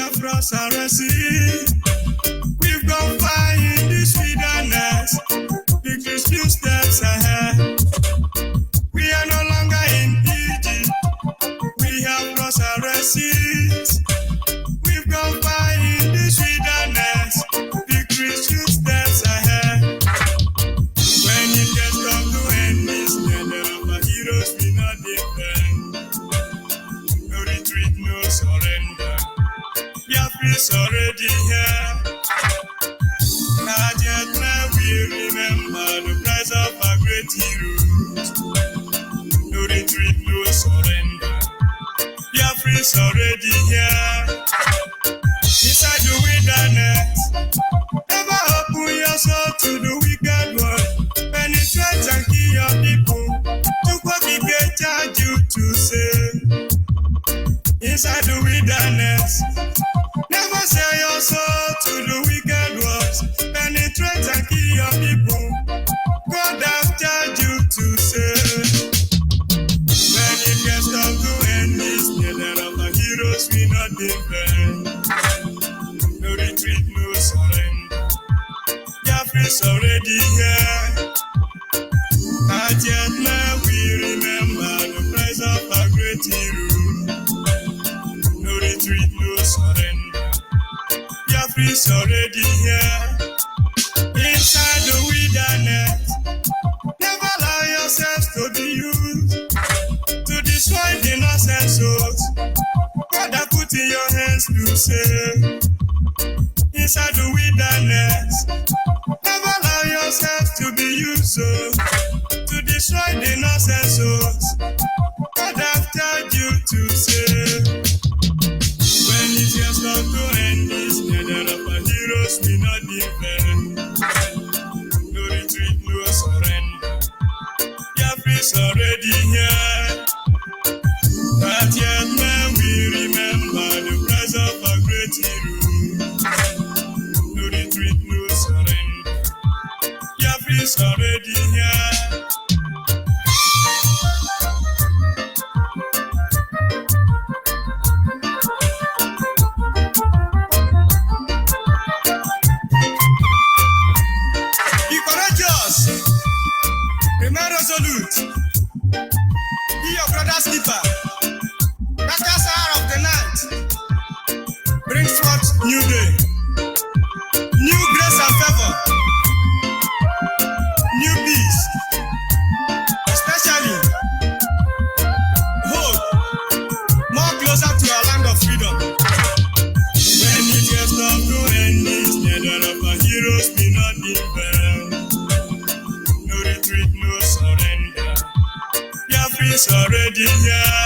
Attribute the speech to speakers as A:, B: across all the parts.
A: Biafra's arrested. We've gone far in this wilderness. Victory's few steps ahead. We are no longer in Egypt. We have lost our receipts. We've gone far in this wilderness. Victory's few steps ahead. When it gets come to end this, the of our heroes will not defend. No retreat, no surrender. Biafra is already here. Not yet may we remember the price of our great heroes. No retreat, no surrender. Biafra is already here. Inside the wilderness, never open your soul to the wicked one. Penetrate and kill your people. To what he can charge you to say. Inside the wilderness, never sell your soul to the wicked ones. Penetrate and kill your people. God have charged you to say. When it gets time to end this, the of our heroes will not defend. No retreat, no surrender. Biafra is already here. Not yet may we remember the price of our great hero. No retreat, no surrender. Biafra is already here. Inside the wilderness, never allow yourselves to be used to destroy the innocent souls. God have put in your hands to save. Inside the wilderness, never allow yourselves to be used to destroy the innocent souls. God have told you to save. When it's your time to end this, the of our heroes will not defend. No retreat, no surrender. Biafra is already here. Not yet may we remember the price of our great hero. No retreat, no surrender. Biafra is already here. Be courageous. Remain resolute. Be your brother's keeper. Darkest hour of the night brings forth new day, new grace and favor, new peace, especially hope, more closer to our land of freedom. When it gets time to end this, the of our heroes will not defend. No retreat, no surrender. Biafra is already here.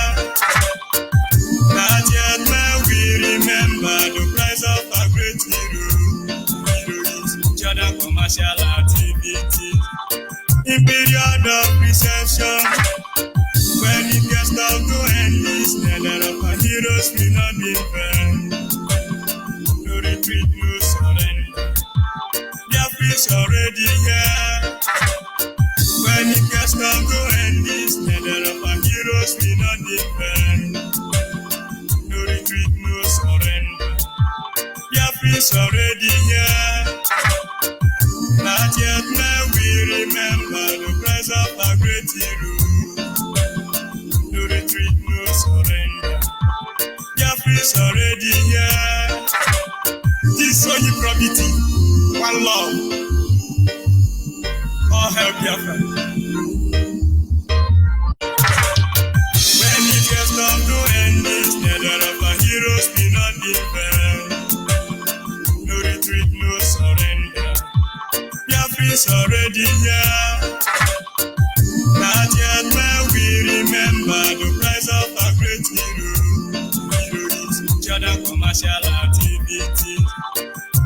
A: Not yet may we remember the price of our great hero. Heroes, Jordan commercial activity. In period of recession, when it gets down to end this, the of our heroes will not defend. No retreat, no surrender. Biafra is already here. When it gets down to end this, the of our heroes will not defend. No retreat, no surrender. 3 is already here. Not yet may we remember the price of a great hero. No retreat, no surrender. Biafra is already here. This only probity, one love. All help Biafra. When it gets down to end this, neither of our heroes will not defend. No retreat, no surrender. Biafra is already here. Not yet may we remember the price of a great hero. Heroes, Jordan commercial activity.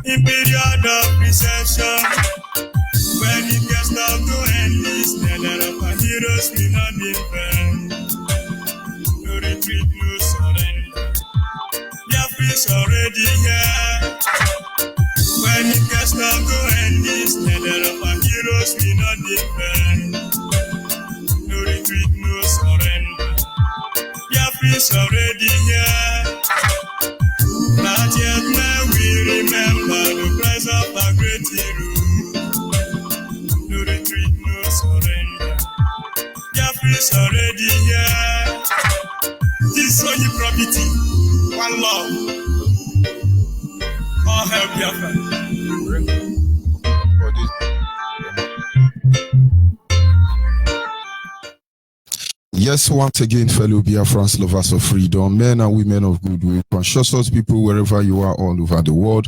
A: In period of recession, when it gets down to end this, neither of our heroes will not defend. No retreat, no surrender. Biafra is already here. When it gets down to end this, neither of our heroes will not defend. No retreat, no surrender. Biafra is already here. Not yet. Biafra.
B: Yes, once again, fellow Biafrans, lovers of freedom, men and women of goodwill, conscious people wherever you are all over the world,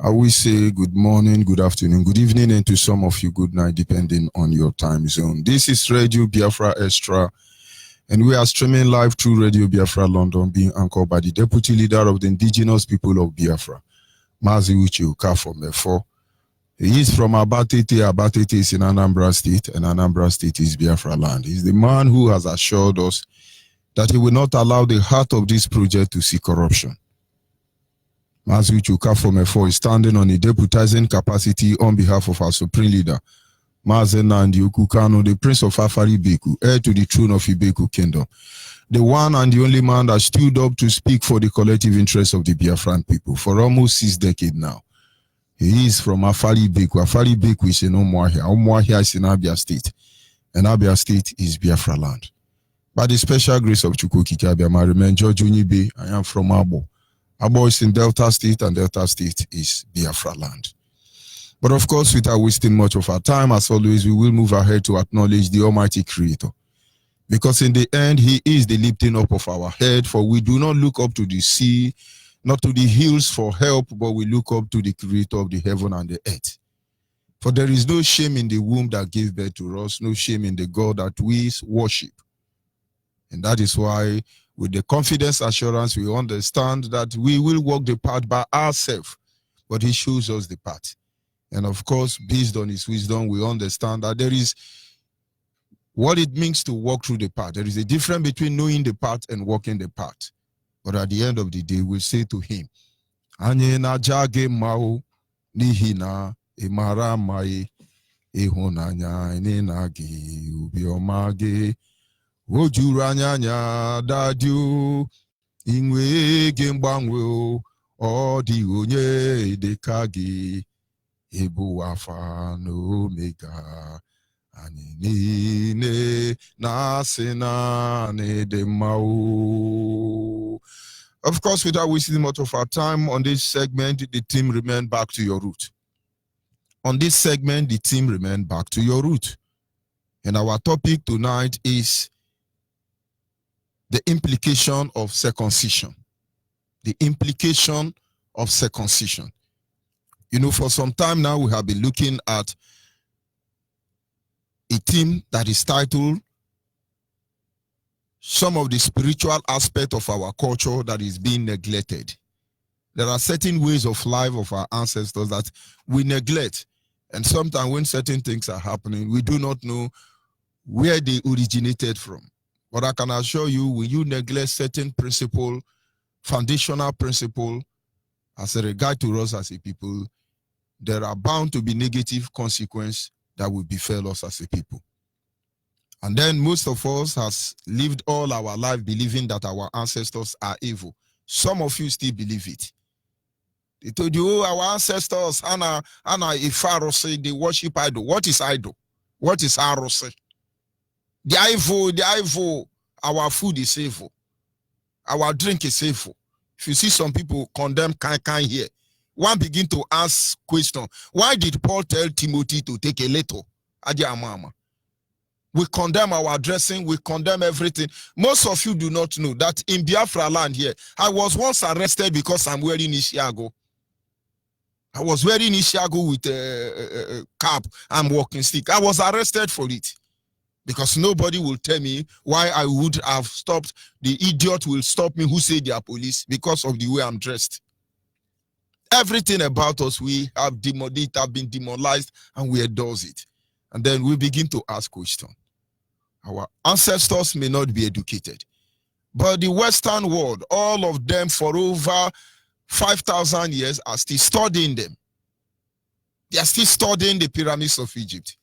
B: I will say good morning, good afternoon, good evening, and to some of you, good night, depending on your time zone. This is Radio Biafra Extra, and we are streaming live through Radio Biafra London, being anchored by the Deputy Leader of the Indigenous People of Biafra, Mazi Uche Okafor Mefo. He is from Abatete. Abatete is in Anambra State, and Anambra State is Biafra land. He's the man who has assured us that he will not allow the heart of this project to see corruption. Mazi Uche Okafor Mefo is standing on a deputizing capacity on behalf of our Supreme Leader, Mazi Nnamdi Kanu, the Prince of Afari Beku, heir to the throne of Ibeku Kingdom, the one and the only man that stood up to speak for the collective interests of the Biafran people for almost 6 decades now. He is from Afari Beku. Afari Beku is in Umuahia. Umuahia is in Abia State, and Abia State is Biafra land. By the special grace of Chukwukike Abia, I remain George Onyibe. I am from Abo. Abo is in Delta State, and Delta State is Biafra land. But of course, without wasting much of our time, as always, we will move ahead to acknowledge the Almighty Creator. Because in the end, He is the lifting up of our head, for we do not look up to the sea, not to the hills for help, but we look up to the Creator of the heaven and the earth. For there is no shame in the womb that gave birth to us, no shame in the God that we worship. And that is why, with the confidence assurance, we understand that we will walk the path by ourselves, but He shows us the path. And of course, based on His wisdom, we understand that there is what it means to walk through the path. There is a difference between knowing the path and walking the path. But at the end of the day, we'll say to Him, Anye na jage mao nihi na imara mai ihonanya ine nagi ubiomage ojuru anya dadiu inwe gembangwe odi onye dekagi ebu afa no mega ani ne nasina ne demau. Of course, without wasting much of our time on this segment, the team remain back to your root. On this segment, the team remain back to your root. And our topic tonight is the implication of circumcision. The implication of circumcision. You know, for some time now, we have been looking at a theme that is titled some of the spiritual aspect of our culture that is being neglected. There are certain ways of life of our ancestors that we neglect. And sometimes when certain things are happening, we do not know where they originated from. But I can assure you, when you neglect certain principle, foundational principle, as a regard to us as a people, there are bound to be negative consequences that will befall us as a people. And then most of us has lived all our life believing that our ancestors are evil. Some of you still believe it. They told you, oh, our ancestors, Anna Ifarose, they worship idol. What is idol? What is Arose? The evil. Our food is evil. Our drink is evil. If you see some people condemn kind here, one begin to ask question. Why did Paul tell Timothy to take a little? We condemn our dressing, we condemn everything. Most of you do not know that in Biafra land here, I was once arrested because I'm wearing Ishiago. I was wearing Ishiago with a cap and walking stick. I was arrested for it because nobody will tell me why I would have stopped. The idiot will stop me who say they are police because of the way I'm dressed. Everything about us, we have been demonized and we endorse it. And then we begin to ask questions. Our ancestors may not be educated, but the Western world, all of them for over 5,000 years are still studying them. They are still studying the pyramids of Egypt.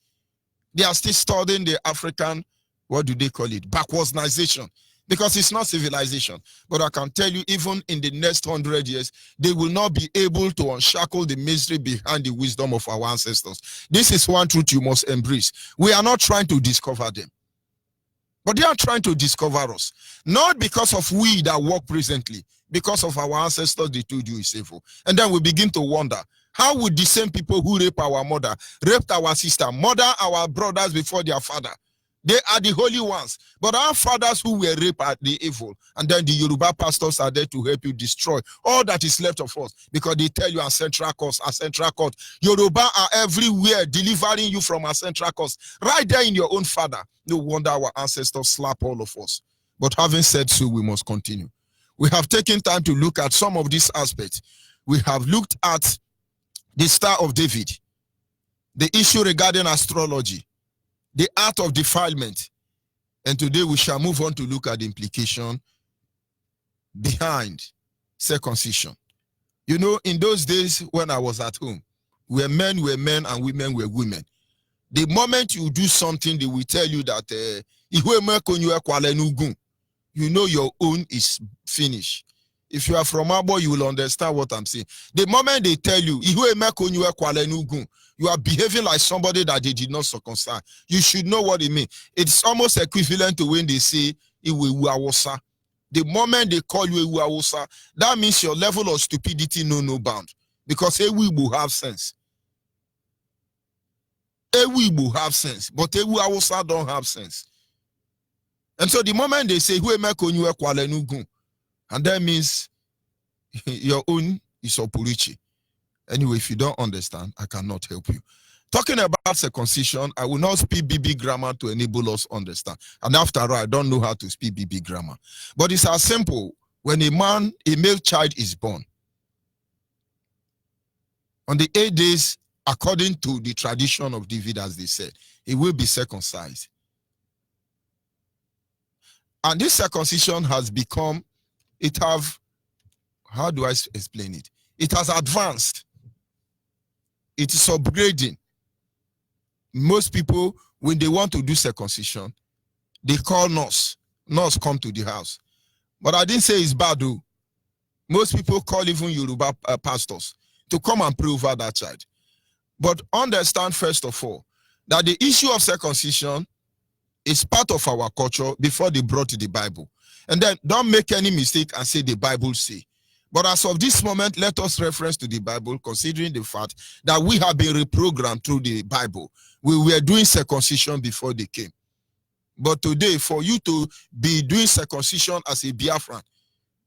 B: They are still studying the African, what do they call it, backwardization, because it's not civilization. But I can tell you, even in the next 100 years, they will not be able to unshackle the mystery behind the wisdom of our ancestors. This is one truth you must embrace. We are not trying to discover them, but they are trying to discover us. Not because of we that work presently, because of our ancestors they told you is evil. And then we begin to wonder, how would the same people who rape our mother, raped our sister, murder our brothers before their father? They are the holy ones. But our fathers who were raped are the evil. And then the Yoruba pastors are there to help you destroy all that is left of us. Because they tell you ancestral curse, ancestral court. Yoruba are everywhere delivering you from ancestral curse. Right there in your own father. No wonder our ancestors slap all of us. But having said so, we must continue. We have taken time to look at some of these aspects. We have looked at the Star of David, the issue regarding astrology, the art of defilement. And today we shall move on to look at the implication behind circumcision. You know, in those days when I was at home, where men were men and women were women. The moment you do something, they will tell you that you know your own is finished. If you are from Abo, you will understand what I'm saying. The moment they tell you, you are behaving like somebody that they did not circumcise. You should know what it means. It's almost equivalent to when they say, the moment they call you Iwawosa, that means your level of stupidity no bound. Because Ewi will have sense. Ewi will have sense, but Iwawosa don't have sense. And so the moment they say, and that means your own is opurichi. Anyway, if you don't understand, I cannot help you. Talking about circumcision, I will not speak BB grammar to enable us understand. And after all, I don't know how to speak BB grammar. But it's as simple. When a male child is born, on the 8 days, according to the tradition of David, as they said, he will be circumcised. And this circumcision has become, how do I explain it? It has advanced. It is upgrading. Most people, when they want to do circumcision, they call nurse. Nurse come to the house. But I didn't say it's bad, though. Most people call even Yoruba pastors to come and pray over that child. But understand, first of all, that the issue of circumcision is part of our culture before they brought the Bible. And then don't make any mistake and say the Bible say. But as of this moment, let us reference to the Bible, considering the fact that we have been reprogrammed through the Bible. We were doing circumcision before they came. But today, for you to be doing circumcision as a Biafran,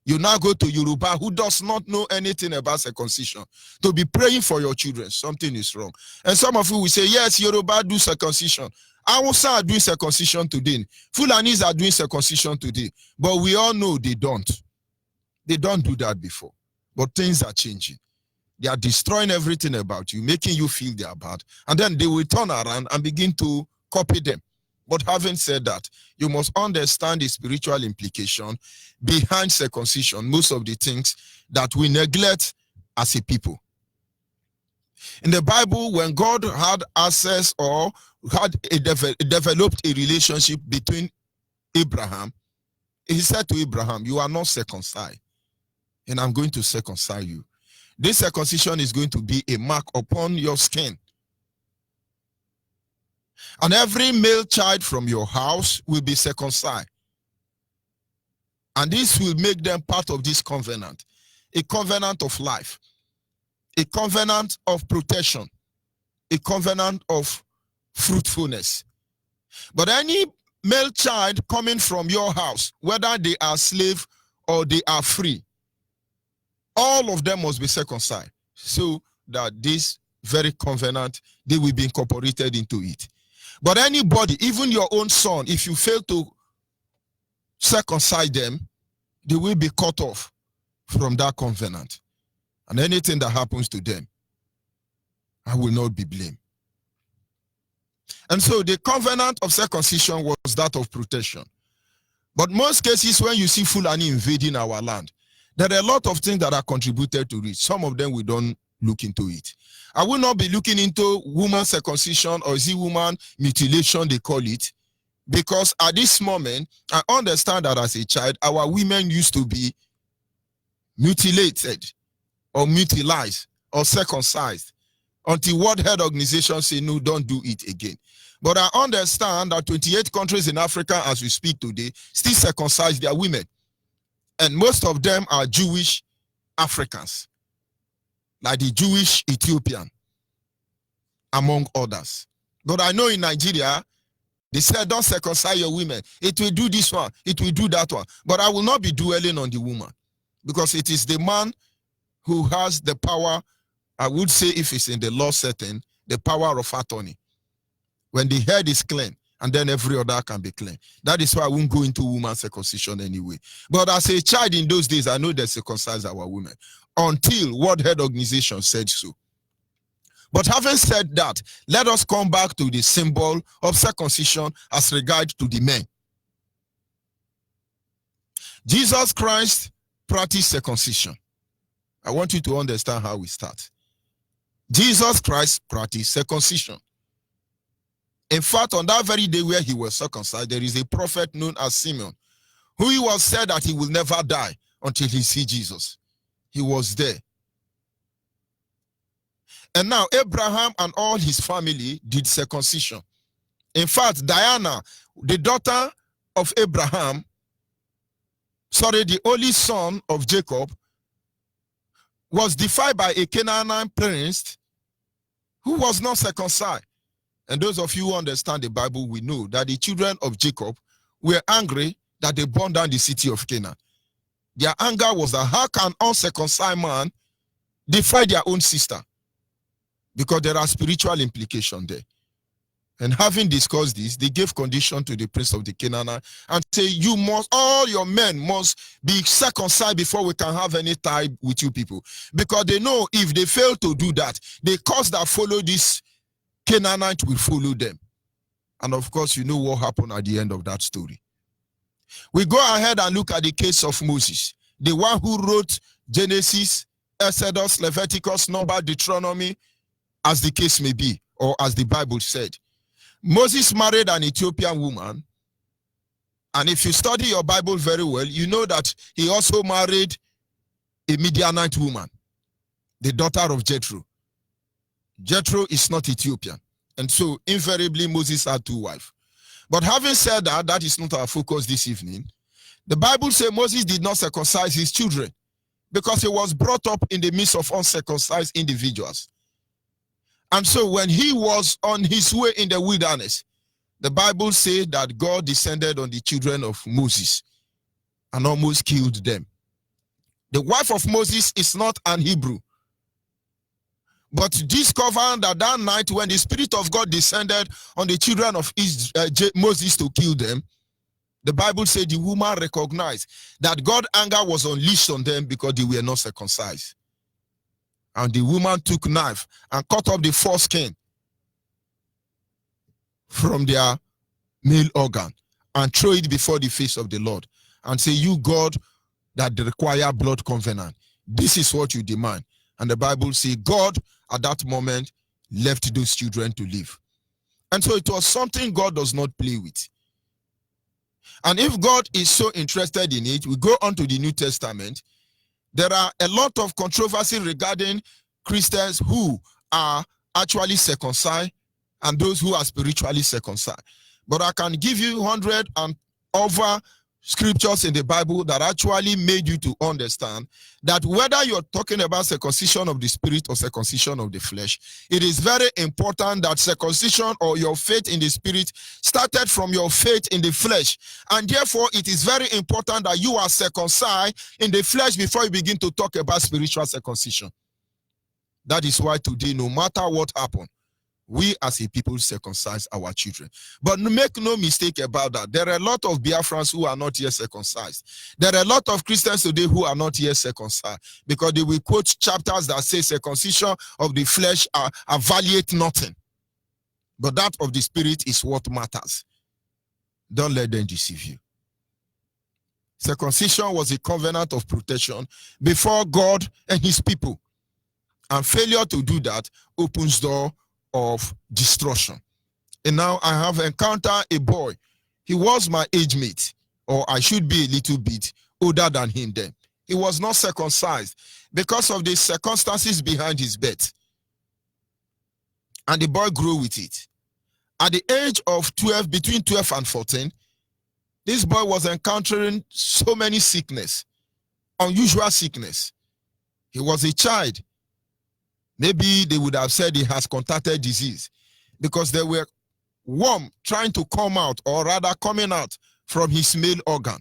B: you now go to Yoruba who does not know anything about circumcision to be praying for your children. Something is wrong. And some of you will say, yes, Yoruba do circumcision. Hausa are doing circumcision today. Fulanis are doing circumcision today. But we all know they don't. They don't do that before. But things are changing. They are destroying everything about you, making you feel they are bad. And then they will turn around and begin to copy them. But having said that, you must understand the spiritual implication behind circumcision, most of the things that we neglect as a people. In the Bible, when God had access or had developed a relationship between Abraham, he said to Abraham, you are not circumcised, and I'm going to circumcise you. This circumcision is going to be a mark upon your skin. And every male child from your house will be circumcised. And this will make them part of this covenant, a covenant of life, a covenant of protection, a covenant of fruitfulness. But any male child coming from your house, whether they are slave or they are free, all of them must be circumcised, so that this very covenant, they will be incorporated into it. But anybody, even your own son, if you fail to circumcise them, they will be cut off from that covenant. And anything that happens to them, I will not be blamed. And so the covenant of circumcision was that of protection. But most cases when you see Fulani invading our land, there are a lot of things that are contributed to it. Some of them we don't look into it. I will not be looking into woman circumcision or woman mutilation, they call it, because at this moment, I understand that as a child, our women used to be mutilated or mutilized or circumcised until World Health Organization say, no, don't do it again. But I understand that 28 countries in Africa, as we speak today, still circumcise their women. And most of them are Jewish Africans, like the Jewish Ethiopian, among others. But I know in Nigeria, they said, don't circumcise your women. It will do this one, it will do that one. But I will not be dwelling on the woman, because it is the man who has the power, I would say, if it's in the law setting, the power of attorney. When the head is clean, and then every other can be clean. That is why I won't go into woman circumcision anyway. But as a child in those days, I know they circumcise our women, until World Health Organization said so. But having said that, let us come back to the symbol of circumcision as regards to the men. Jesus Christ practiced circumcision. I want you to understand how we start. Jesus Christ practiced circumcision. In fact, on that very day where he was circumcised, there is a prophet known as Simeon, who he was said that he will never die until he see Jesus. He was there. And now Abraham and all his family did circumcision. In fact, Diana, the daughter of Abraham, the only son of Jacob, was defied by a Canaanite prince who was not circumcised. And those of you who understand the Bible, we know that the children of Jacob were angry that they burned down the city of Canaan. Their anger was that how can uncircumcised man defy their own sister? Because there are spiritual implications there. And having discussed this, they gave condition to the prince of the Canaanite and say, you must, all your men must be circumcised before we can have any tie with you people. Because they know if they fail to do that, the cause that follow this Canaanite will follow them. And of course, you know what happened at the end of that story. We go ahead and look at the case of Moses, the one who wrote Genesis, Exodus, Leviticus, Numbers, Deuteronomy, as the case may be, or as the Bible said. Moses married an Ethiopian woman, and if you study your Bible very well, you know that he also married a Midianite woman, the daughter of Jethro. Jethro is not Ethiopian, and so invariably Moses had two wives. But having said that, that is not our focus this evening. The Bible says Moses did not circumcise his children because he was brought up in the midst of uncircumcised individuals. And so when he was on his way in the wilderness, the Bible says that God descended on the children of Moses and almost killed them. The wife of Moses is not an Hebrew. But discovered that that night when the Spirit of God descended on the children of Moses to kill them, the Bible said the woman recognized that God's anger was unleashed on them because they were not circumcised. And the woman took knife and cut off the foreskin from their male organ and throw it before the face of the Lord and say, you God that require blood covenant, this is what you demand. And the Bible says God at that moment left those children to live. And so it was something God does not play with. And if God is so interested in it, we go on to the New Testament. There are a lot of controversy regarding Christians who are actually circumcised and those who are spiritually circumcised. But I can give you 100 and over scriptures in the Bible that actually made you to understand that whether you're talking about circumcision of the spirit or circumcision of the flesh, it is very important that circumcision or your faith in the spirit started from your faith in the flesh. And therefore, it is very important that you are circumcised in the flesh before you begin to talk about spiritual circumcision. That is why today, no matter what happens, we as a people circumcise our children. But make no mistake about that. There are a lot of Biafrans who are not yet circumcised. There are a lot of Christians today who are not yet circumcised because they will quote chapters that say circumcision of the flesh availeth nothing. But that of the spirit is what matters. Don't let them deceive you. Circumcision was a covenant of protection before God and his people. And failure to do that opens door of destruction. And now I have encountered a boy. He was my age mate, or I should be a little bit older than him then. He was not circumcised because of the circumstances behind his birth. And the boy grew with it. At the age of 12, between 12 and 14, this boy was encountering so many sickness. unusual sickness. He was a child. Maybe they would have said he has contracted disease because there were worms trying to come out, or rather coming out from his male organ.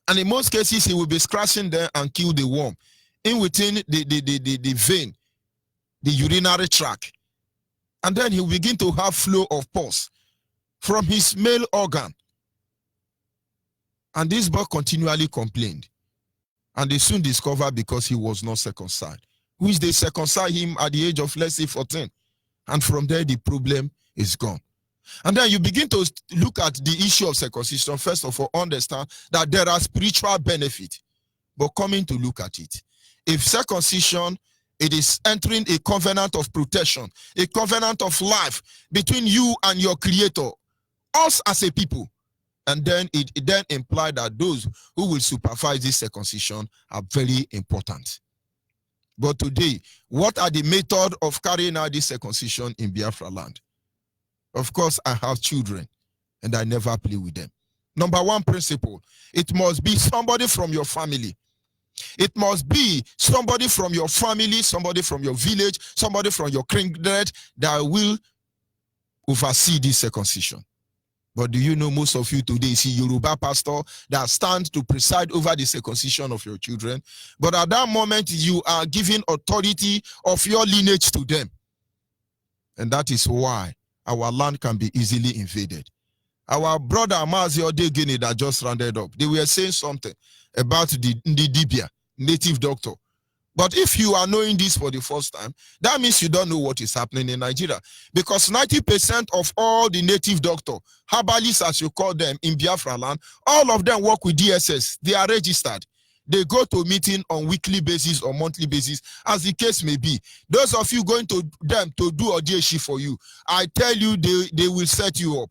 B: And in most cases, he will be scratching there and kill the worm in within the vein, the urinary tract. And then he will begin to have flow of pus from his male organ. And this boy continually complained. And they soon discovered because he was not circumcised, which they circumcised him at the age of, let's say, 14. And from there, the problem is gone. And then you begin to look at the issue of circumcision. First of all, understand that there are spiritual benefits. But coming to look at it, if circumcision, it is entering a covenant of protection, a covenant of life between you and your creator, us as a people. And then it then implies that those who will supervise this circumcision are very important. But today, what are the methods of carrying out this circumcision in Biafra land? Of course, I have children, and I never play with them. Number one principle, it must be somebody from your family. It must be somebody from your family, somebody from your village, somebody from your kindred that will oversee this circumcision. But do you know most of you today see Yoruba pastor that stands to preside over the circumcision of your children? But at that moment, you are giving authority of your lineage to them. And that is why our land can be easily invaded. Our brother Amazi Odegini that just rounded up, they were saying something about the Dibia, native doctor. But if you are knowing this for the first time, that means you don't know what is happening in Nigeria. Because 90% of all the native doctor, herbalists as you call them in Biafra land, all of them work with DSS. They are registered. They go to meeting on weekly basis or monthly basis, as the case may be. Those of you going to them to do Odieshi for you, I tell you, they will set you up.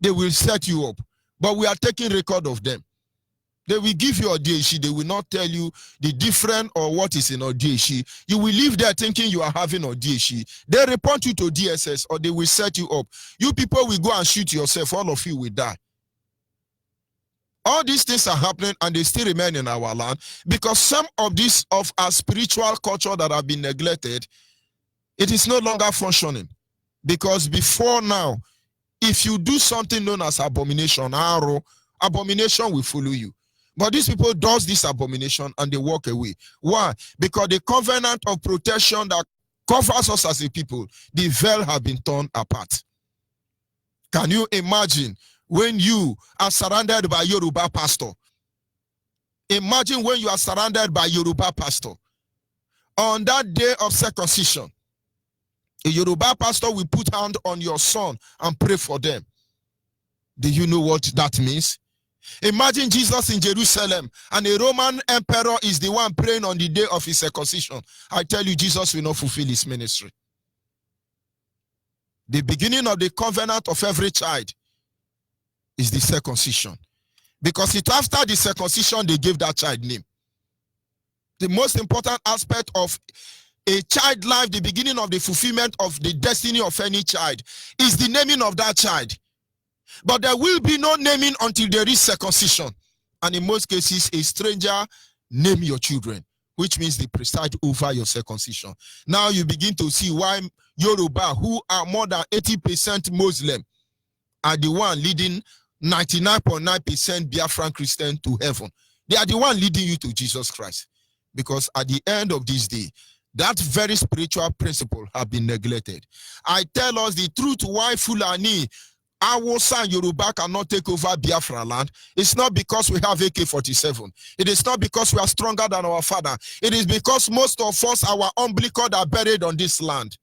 B: They will set you up. But we are taking record of them. They will give you Odieshi. They will not tell you the different or what is in Odieshi. You will live there thinking you are having Odieshi. They report you to DSS or they will set you up. You people will go and shoot yourself. All of you will die. All these things are happening and they still remain in our land because some of these of our spiritual culture that have been neglected, it is no longer functioning. Because before now, if you do something known as abomination, abomination will follow you. But these people does this abomination and they walk away. Why? Because the covenant of protection that covers us as a people, the veil has been torn apart. Can you imagine when you are surrounded by Yoruba pastor? Imagine when you are surrounded by Yoruba pastor. On that day of circumcision, a Yoruba pastor will put hand on your son and pray for them. Do you know what that means? Imagine Jesus in Jerusalem and a Roman emperor is the one praying on the day of his circumcision. I tell you, Jesus will not fulfill his ministry. The beginning of the covenant of every child is the circumcision. Because it after the circumcision, they gave that child name. The most important aspect of a child life, the beginning of the fulfillment of the destiny of any child, is the naming of that child. But there will be no naming until there is circumcision. And in most cases, a stranger name your children, which means they preside over your circumcision. Now you begin to see why Yoruba, who are more than 80% Muslim, are the one leading 99.9% Biafran Christian to heaven. They are the one leading you to Jesus Christ. Because at the end of this day, that very spiritual principle have been neglected. I tell us the truth why Fulani, Hausa and Yoruba cannot take over Biafra land. It's not because we have AK-47. It is not because we are stronger than our father. It is because most of us, our umbilical are buried on this land.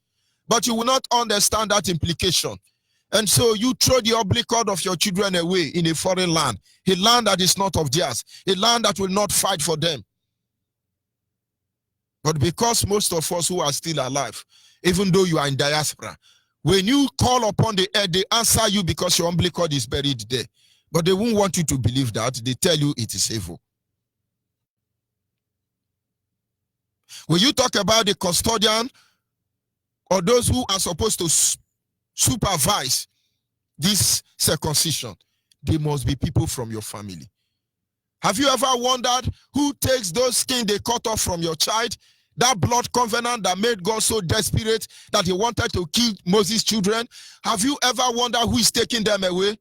B: But you will not understand that implication. And so you throw the umbilical of your children away in a foreign land, a land that is not of theirs, a land that will not fight for them. But because most of us who are still alive, even though you are in diaspora, when you call upon the earth, they answer you because your umbilical is buried there. But they won't want you to believe that. They tell you it is evil. When you talk about the custodian or those who are supposed to supervise this circumcision, they must be people from your family. Have you ever wondered who takes those skin they cut off from your child? That blood covenant that made God so desperate that he wanted to kill Moses' children? Have you ever wondered who is taking them away?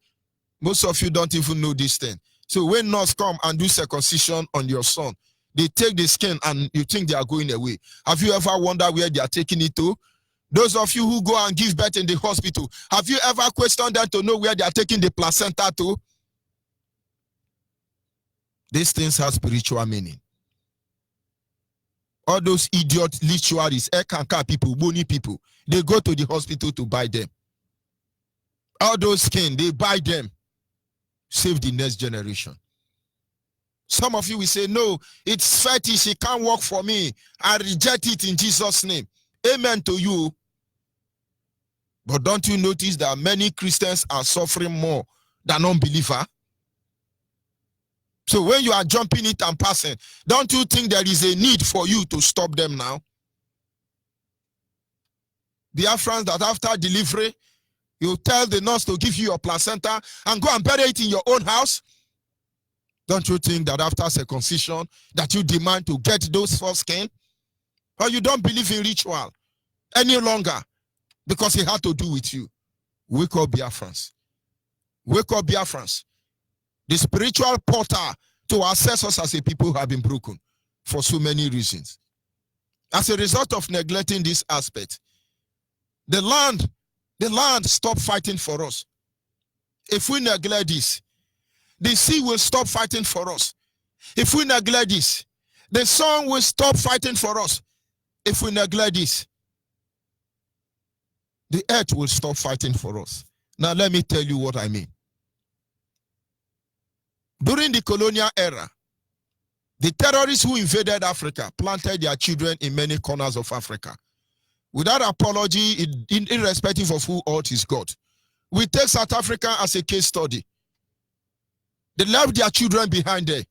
B: Most of you don't even know this thing. So when nurse come and do circumcision on your son, they take the skin and you think they are going away. Have you ever wondered where they are taking it to? Those of you who go and give birth in the hospital, have you ever questioned them to know where they are taking the placenta to? These things have spiritual meaning. All those idiot ritualists, Ekanka people, Boni people, they go to the hospital to buy them. All those skin, they buy them. Save the next generation. Some of you will say, no, it's fetish, it can't work for me. I reject it in Jesus' name. Amen to you. But don't you notice that many Christians are suffering more than unbelievers? So when you are jumping it and passing, don't you think there is a need for you to stop them now? Biafrans that after delivery, you tell the nurse to give you your placenta and go and bury it in your own house? Don't you think that after circumcision that you demand to get those foreskin? Or you don't believe in ritual any longer because it had to do with you? Wake up, Biafrans. Wake up, Biafrans. The spiritual portal to access us as a people have been broken for so many reasons. As a result of neglecting this aspect, the land stopped fighting for us. If we neglect this, the sea will stop fighting for us. If we neglect this, the sun will stop fighting for us. If we neglect this, the earth will stop fighting for us. Now let me tell you what I mean. During the colonial era, the terrorists who invaded Africa planted their children in many corners of Africa. Without apology, irrespective of who ought is God. We take South Africa as a case study. They left their children behind there.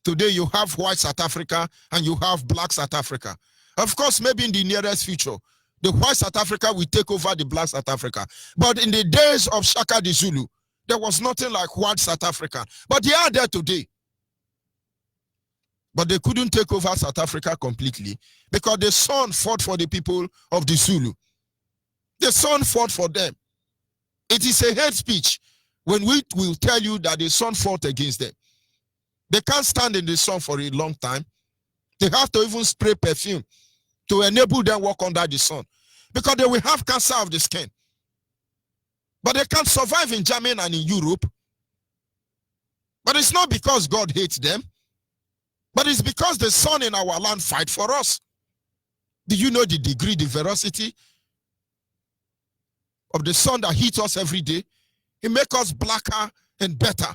B: Today you have white South Africa and you have black South Africa. Of course, maybe in the nearest future, the white South Africa will take over the black South Africa. But in the days of Shaka the Zulu, there was nothing like white South Africa. But they are there today. But they couldn't take over South Africa completely because the sun fought for the people of the Zulu. The sun fought for them. It is a hate speech when we will tell you that the sun fought against them. They can't stand in the sun for a long time. They have to even spray perfume to enable them walk under the sun because they will have cancer of the skin. But they can't survive in Germany and in Europe. But it's not because God hates them. But it's because the sun in our land fight for us. Do you know the degree, the veracity of the sun that heats us every day? It makes us blacker and better.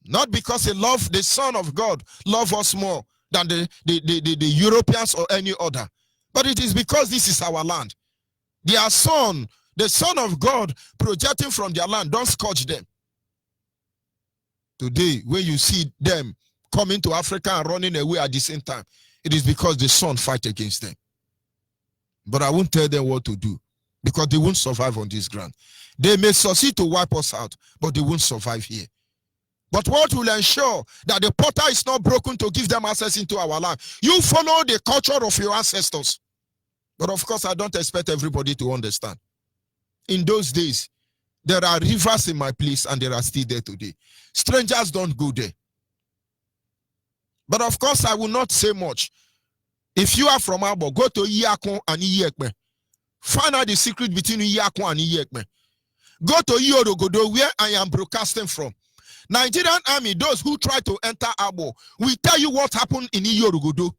B: Not because he loves the Son of God, love us more than the Europeans or any other. But it is because this is our land. Their sun, the Son of God projecting from their land, don't scorch them. Today, when you see them coming to Africa and running away at the same time, it is because the sun fight against them. But I won't tell them what to do because they won't survive on this ground. They may succeed to wipe us out, but they won't survive here. But what will ensure that the portal is not broken to give them access into our land? You follow the culture of your ancestors. But of course, I don't expect everybody to understand. In those days, there are rivers in my place and there are still there today. Strangers don't go there. But of course, I will not say much. If you are from Abo, go to Iyakon and Iyekme. Find out the secret between Iyakon and Iyekme. Go to Iyorogodo, where I am broadcasting from. Nigerian army, those who try to enter Abo, will tell you what happened in Iyorogodo.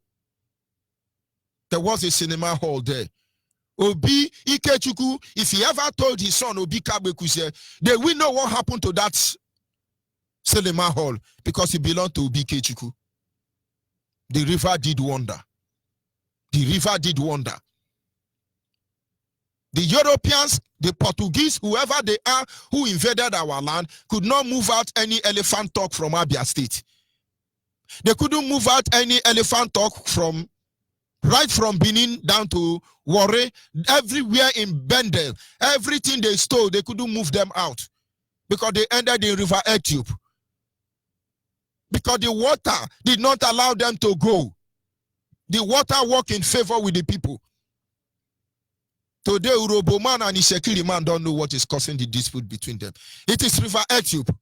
B: There was a cinema hall there. Obi Ikechukwu, if he ever told his son Obi Kabekuse, they will know what happened to that cinema hall because he belonged to Obi Ikechukwu. The river did wonder. The river did wonder. The Europeans, the Portuguese, whoever they are who invaded our land, could not move out any elephant talk from Abia State. They couldn't move out any elephant talk from right from Benin down to Warri, everywhere in Bendel. Everything they stole, they couldn't move them out because they ended in River Ethiopia. because the water did not allow them to go. The water worked in favor with the people. Today, Urobo man and Ishekiri man don't know what is causing the dispute between them. It is River Ethiopia.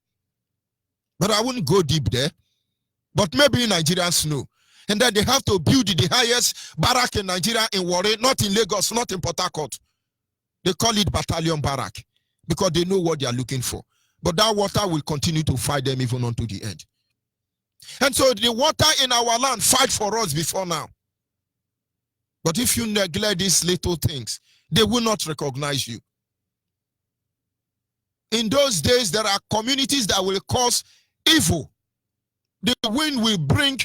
B: But I wouldn't go deep there. But maybe Nigerians know. And then they have to build the highest barrack in Nigeria in Warri, not in Lagos, not in Port Harcourt. They call it Battalion Barrack because they know what they are looking for. But that water will continue to fight them even unto the end. And so the water in our land fight for us before now. But if you neglect these little things, they will not recognize you. In those days, there are communities that will cause evil. The wind will bring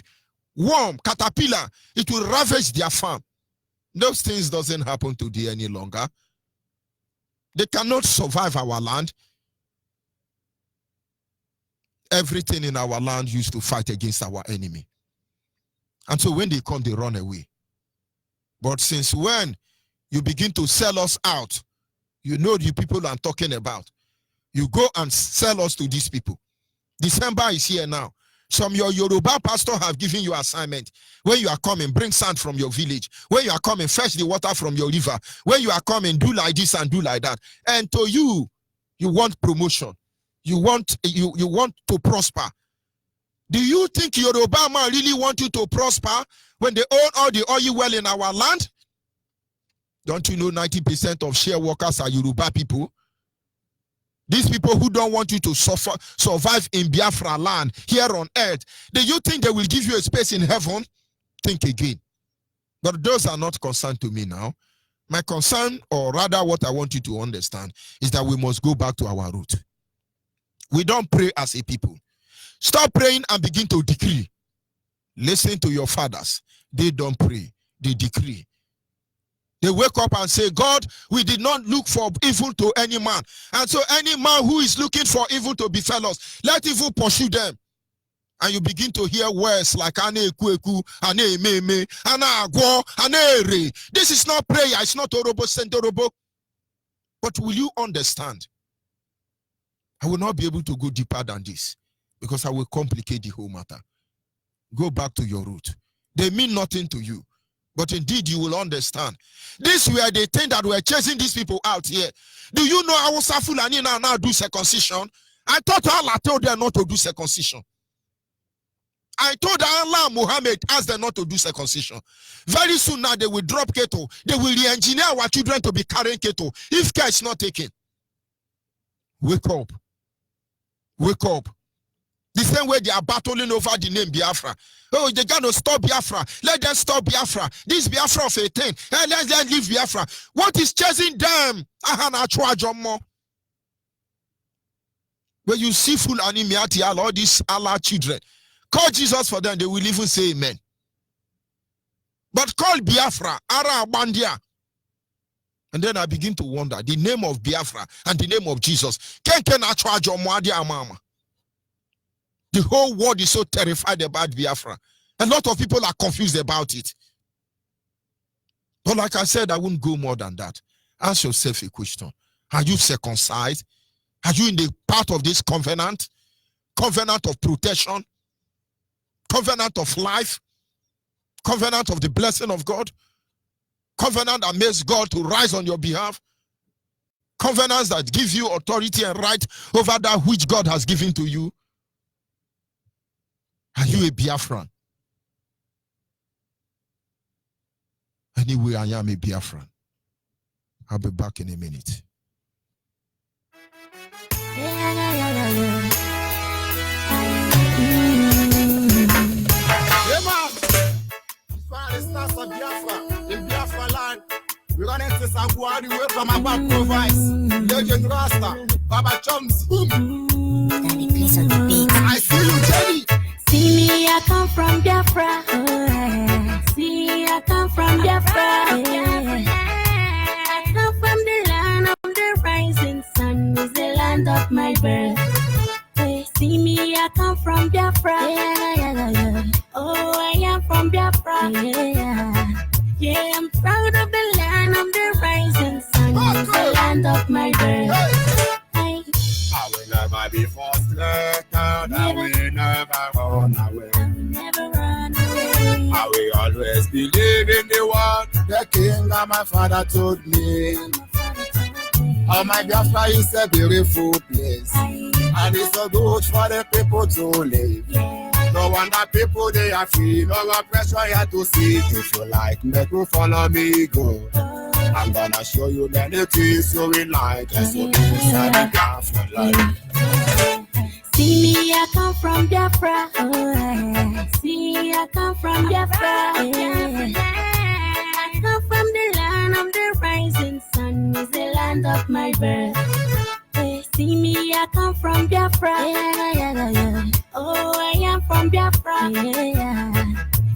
B: worm, caterpillar. It will ravage their farm. Those things doesn't happen today any longer. They cannot survive our land. Everything in our land used to fight against our enemy. And so when they come, they run away. But since when you begin to sell us out, you know the people I'm talking about. You go and sell us to these people. December is here now. Some your Yoruba pastor have given you assignment. When you are coming, bring sand from your village. When you are coming, fetch the water from your river. When you are coming, do like this and do like that. And to you, you want promotion. You want to prosper. Do you think Yoruba man really want you to prosper when they own all the oil well in our land? Don't you know 90% of share workers are Yoruba people? These people who don't want you to survive in Biafra land here on earth, do you think they will give you a space in heaven? Think again. But those are not concerned to me now. My concern, or rather what I want you to understand, is that we must go back to our root. We don't pray as a people. Stop praying and begin to decree. Listen to your fathers. They don't pray. They decree. They wake up and say, God, we did not look for evil to any man. And so any man who is looking for evil to befell us, let evil pursue them. And you begin to hear words like ane kweku, ane meme, ana agwo, ane re. This is not prayer. It's not orobo sentorobo. But will you understand? I will not be able to go deeper than this because I will complicate the whole matter. Go back to your root. They mean nothing to you. But indeed, you will understand. These were the things that were chasing these people out here. Do you know how Fulani now do circumcision? I thought Allah told them not to do circumcision. I told Allah Muhammad asked them not to do circumcision. Very soon now they will drop keto. They will re-engineer our children to be carrying keto if care is not taken. Wake up. Wake up. The same way they are battling over the name Biafra. Oh, they're going to stop Biafra. Let them stop Biafra. This Biafra of 18. Let them leave Biafra. What is chasing them? When you see full animiati, all these Allah children, call Jesus for them, they will even say amen. But call Biafra, Ara Bandia. And then I begin to wonder, the name of Biafra and the name of Jesus. The whole world is so terrified about Biafra. A lot of people are confused about it. But like I said, I wouldn't go more than that. Ask yourself a question. Are you circumcised? Are you in the part of this covenant? Covenant of protection? Covenant of life? Covenant of the blessing of God? Covenant that makes God to rise on your behalf? Covenants that give you authority and right over that which God has given to you? Are you a Biafran? Anyway, I am a Biafran. I'll be back in a minute.
C: Yeah, man. As far as that's a Biafra, in Biafra land, we're going to say all the way from our back province. Legend Rasta, Baba Chums, boom.
D: Danny, please on the beat.
C: I see you, Jenny.
D: See me, I come from Biafra. See, I come from Biafra. I come from the land of the rising sun. Is the land of my birth. See me, I come from Biafra. Oh, I am from Biafra. Yeah, I'm proud of the land of the rising sun. Is the land of my birth.
C: I will never never be frustrated, and we never run away. I will always believe in the one, the king that my father told me. Oh, my Biafra is a beautiful place, and it's so good for the people to live. No wonder people they are free, no pressure here to see. If you like, make you follow me, go. I'm gonna show you many things you will like, and so inside the Biafra life.
D: See me, I come from Biafra. See, I come from Biafra. I come from the land of the rising sun, is the land of my birth. See me, I come from Biafra. Oh, I am from Biafra.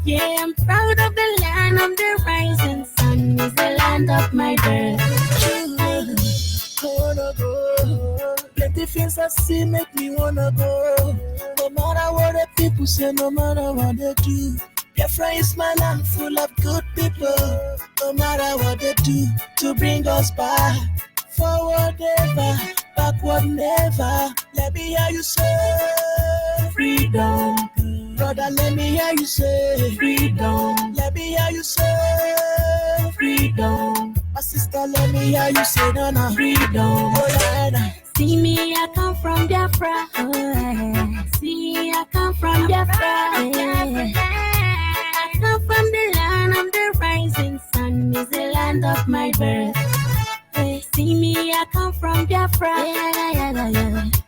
D: Yeah, I'm proud of the land of the rising sun, is the land of my birth.
E: I wanna go. Plenty things I see make me wanna go. No matter what the people say, no matter what they do. Biafra is my land full of good people. No matter what they do to bring us back. Forward never, backward never. Let me hear you say freedom. Brother, let me hear you say freedom. Let me hear you say freedom. My sister, let me hear you say no, freedom. Oh, yeah.
D: See me, I come from Biafra. See, I come from Biafra. I come from the land of the rising sun, is the land of my birth. See me, I come from Biafra.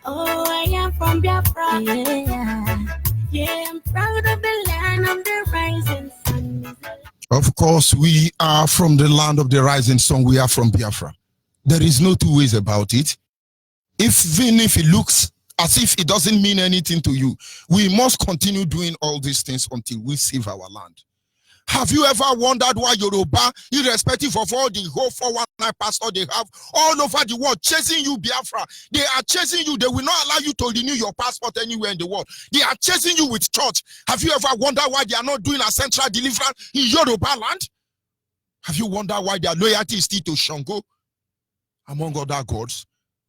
D: Oh, I am from Biafra. Yeah, I'm proud of the land of the rising sun.
B: Of course, we are from the land of the rising sun. We are from Biafra. There is no two ways about it. Even if it looks as if it doesn't mean anything to you, we must continue doing all these things until we save our land. Have you ever wondered why Yoruba, irrespective of all the whole 419 pastor they have all over the world, chasing you, Biafra? They are chasing you. They will not allow you to renew your passport anywhere in the world. They are chasing you with church. Have you ever wondered why they are not doing a central deliverance in Yoruba land? Have you wondered why their loyalty is still to Shango? Among other gods,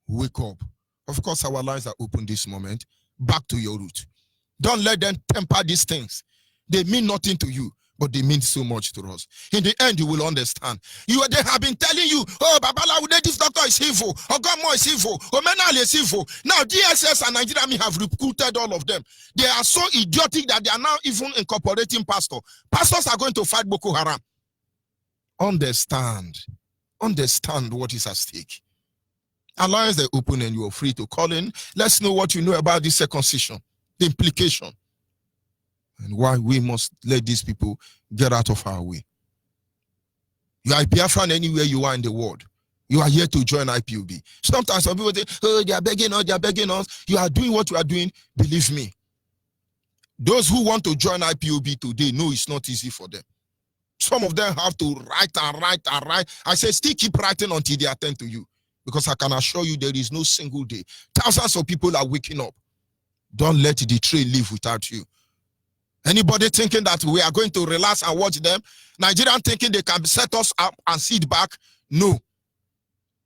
B: wake up. Of course, our lines are open this moment. Back to your root. Don't let them temper these things. They mean nothing to you, but they mean so much to us. In the end, you will understand. They have been telling you, oh, Babala, this doctor is evil, Ogomo is evil, Omenal is evil. Now, DSS and Nigeria have recruited all of them. They are so idiotic that they are now even incorporating pastors. Pastors are going to fight Boko Haram. Understand what is at stake. Our lines are open and you are free to call in. Let's know what you know about this circumcision, the implication, and why we must let these people get out of our way. You are a Biafran anywhere you are in the world. You are here to join IPOB. Sometimes some people say, oh, they are begging us. You are doing what you are doing. Believe me. Those who want to join IPOB today know it's not easy for them. Some of them have to write. I say, still keep writing until they attend to you. Because I can assure you there is no single day. Thousands of people are waking up. Don't let the train live without you. Anybody thinking that we are going to relax and watch them? Nigerian thinking they can set us up and sit back? No.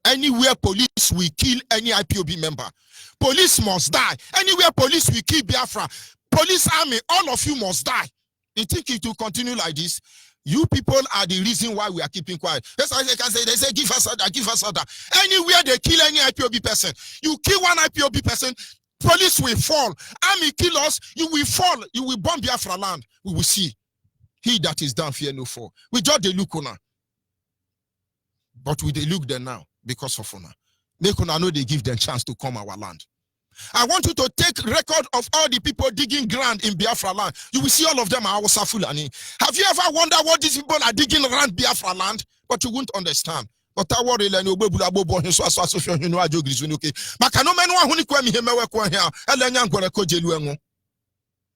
B: Anywhere police will kill any IPOB member. Police must die. Anywhere police will kill Biafra. Police army, all of you must die. You think it will continue like this? You people are the reason why we are keeping quiet. That's why they can say, give us order, give us order. Anywhere they kill any IPOB person, you kill one IPOB person, police will fall. Army kill us, you will fall. You will bomb Biafra land. We will see. He that is down, fear no fall. We just the look on. But we they look there now because of honor. Make una know they give them chance to come our land. I want you to take record of all the people digging ground in Biafra land. You will see all of them are Hausa Fulani. Have you ever wondered what these people are digging around Biafra land? But you won't understand. But I worry like no association you know I joke okay. But I know men who ni kwa mi hemewe kwa here. Ele nyankore ko jelu enwo.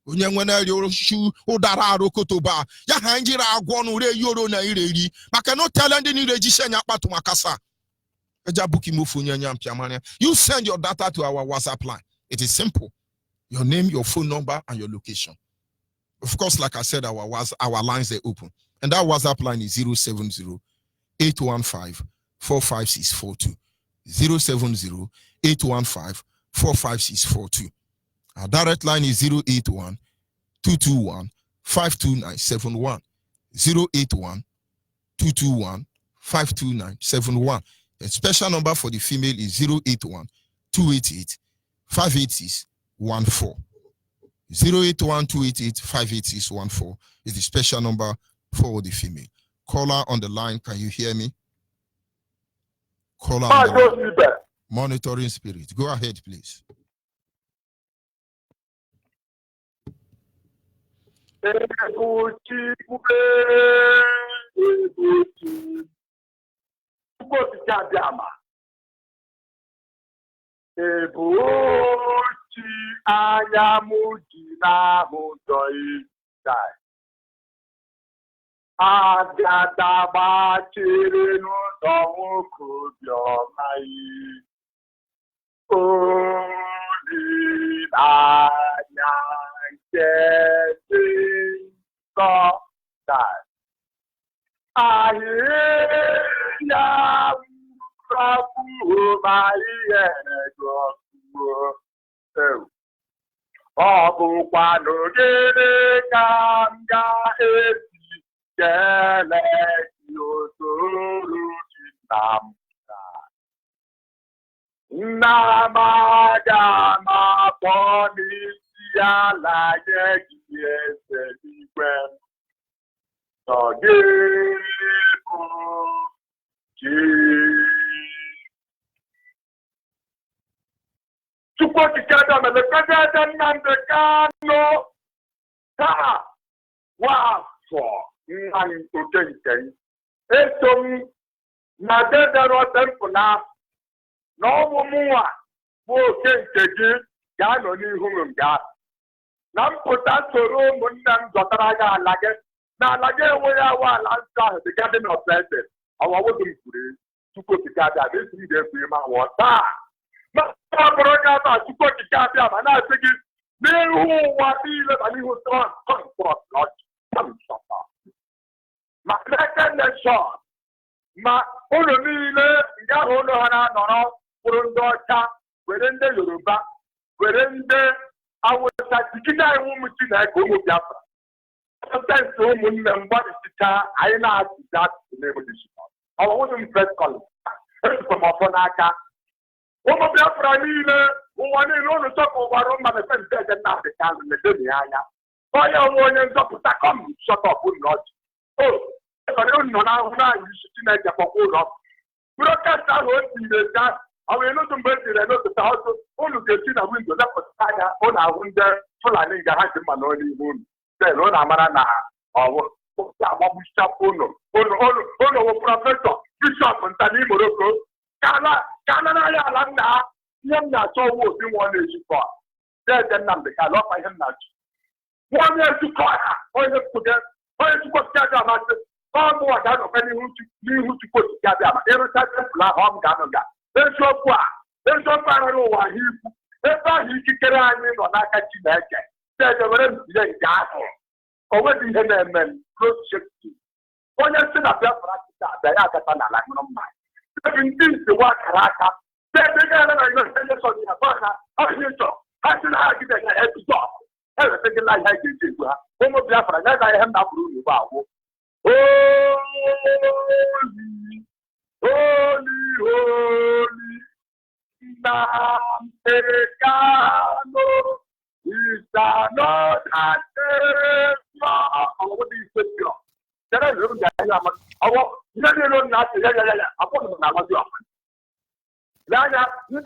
B: Onye nwena yo shu udara arokotoba. Ya hanjira agwo no re yoro na ireri. Maka no tell ndị ni register nya kpatu makasa. You send your data to our WhatsApp line. It is simple. Your name, your phone number, and your location. Of course, like I said, our lines are open. And that WhatsApp line is 070-815-45642. 070-815-45642. 45642. Our direct line is 081 221 52971. 081 221 52971. The special number for the female is 081 288 58614. 081 288 58614 is the special number for the female. Caller on the line, can you hear me? Caller on the line. Monitoring spirit. Go ahead, please.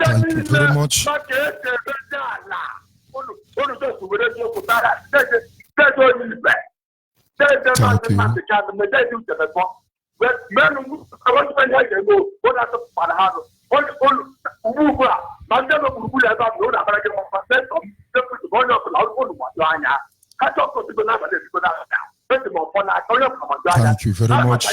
B: Thank you very much. Thank you very much.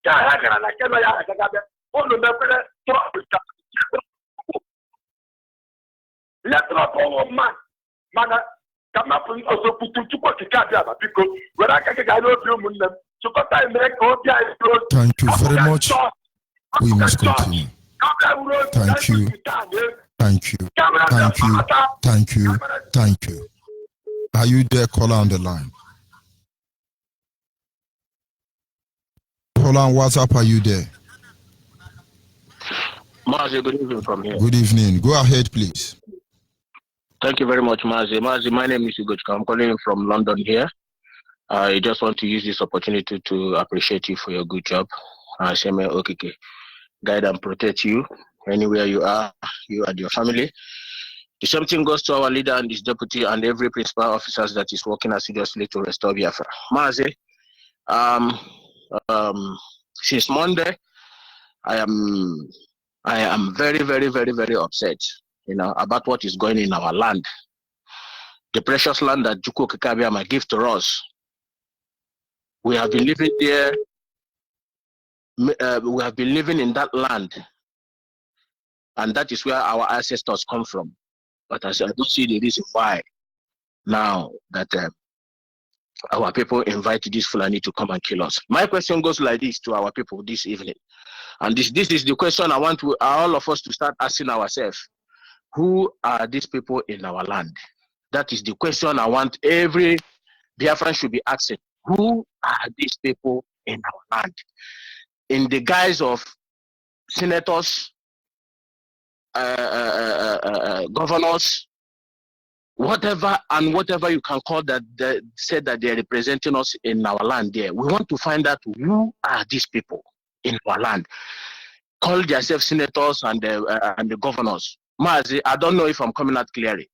F: Let us go, man. Man, come up and also put to what the cat because when I can get out of you, so I make all the
B: Thank you very much. We must continue. Thank you. Thank you. Thank you. Thank you. Thank you. Are you there, caller on the line? Caller on WhatsApp, are you there?
G: Mazi, good evening from here.
B: Good evening. Go ahead, please.
G: Thank you very much, Mazi. Mazi, my name is Ugochka. I'm calling you from London here. I just want to use this opportunity to appreciate you for your good job. Sheme Okike, guide and protect you anywhere you are, you and your family. The same thing goes to our leader and his deputy and every principal officers that is working assiduously to restore Biafra. Mazi, since Monday, I am very, very, very, very upset, about what is going in our land. The precious land that Juko Kikabiama gave to us. We have been living there. We have been living in that land, and that is where our ancestors come from. But I don't see the reason why now that our people invite this Fulani to come and kill us. My question goes like this to our people this evening, and this is the question I want all of us to start asking ourselves: who are these people in our land? That is the question I want every Biafran should be asking. Who are these people in our land? In the guise of senators, governors, whatever you can call that, said that they're representing us in our land there. We want to find out who are these people in our land. Call themselves senators and the governors. Mazi, I don't know if I'm coming out clearly.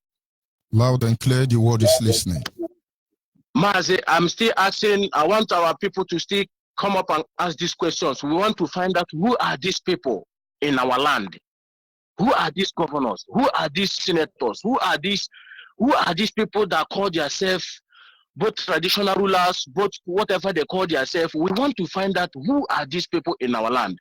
B: Loud and clear, the word is listening.
G: Mazi, I'm still asking, I want our people to still come up and ask these questions. We want to find out who are these people in our land. Who are these governors? Who are these senators? Who are these people that call themselves both traditional rulers, both whatever they call themselves? We want to find out who are these people in our land.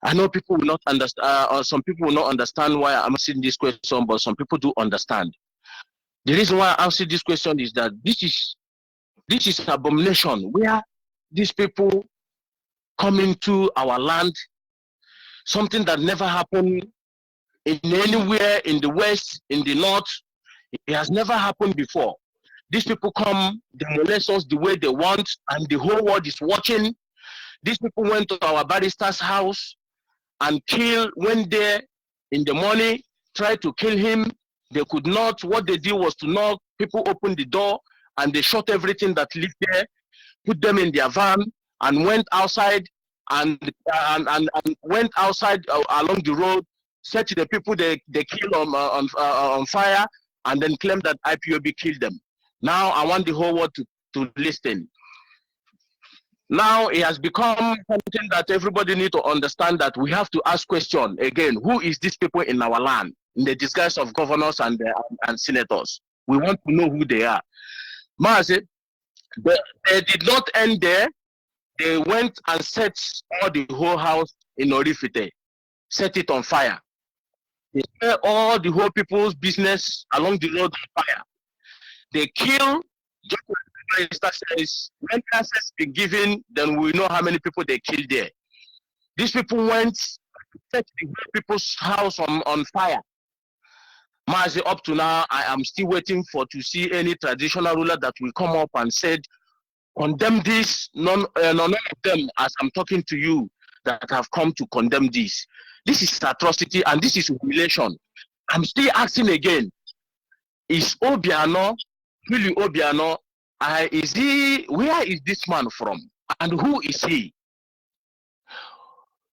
G: I know people will not understand, or some people will not understand why I'm asking this question, but some people do understand. The reason why I ask this question is that this is an abomination where these people come into our land, something that never happened in anywhere in the west, in the north. It has never happened before. These people come, they molest us the way they want, and the whole world is watching. These people went to our barrister's house and went there in the morning, tried to kill him. They could not. What they did was to knock. People opened the door and they shot everything that lived there, put them in their van, and went outside and went outside along the road, set the people they killed on fire, and then claimed that IPOB killed them. Now I want the whole world to listen. Now it has become something that everybody needs to understand, that we have to ask question again: who is these people in our land, in the disguise of governors and senators? We want to know who they are. Mazi, they did not end there. They went and set the whole house in Orifite, set it on fire. They set all the whole people's business along the road on fire. They kill. Just like the minister says, when answers be given, then we know how many people they killed there. These people went to set the whole people's house on fire. Mazi, up to now, I am still waiting to see any traditional ruler that will come up and said, condemn this. None of them, as I'm talking to you, that have come to condemn this. This is atrocity and this is humiliation. I'm still asking again, is Obiano, really Obiano, where is this man from? And who is he?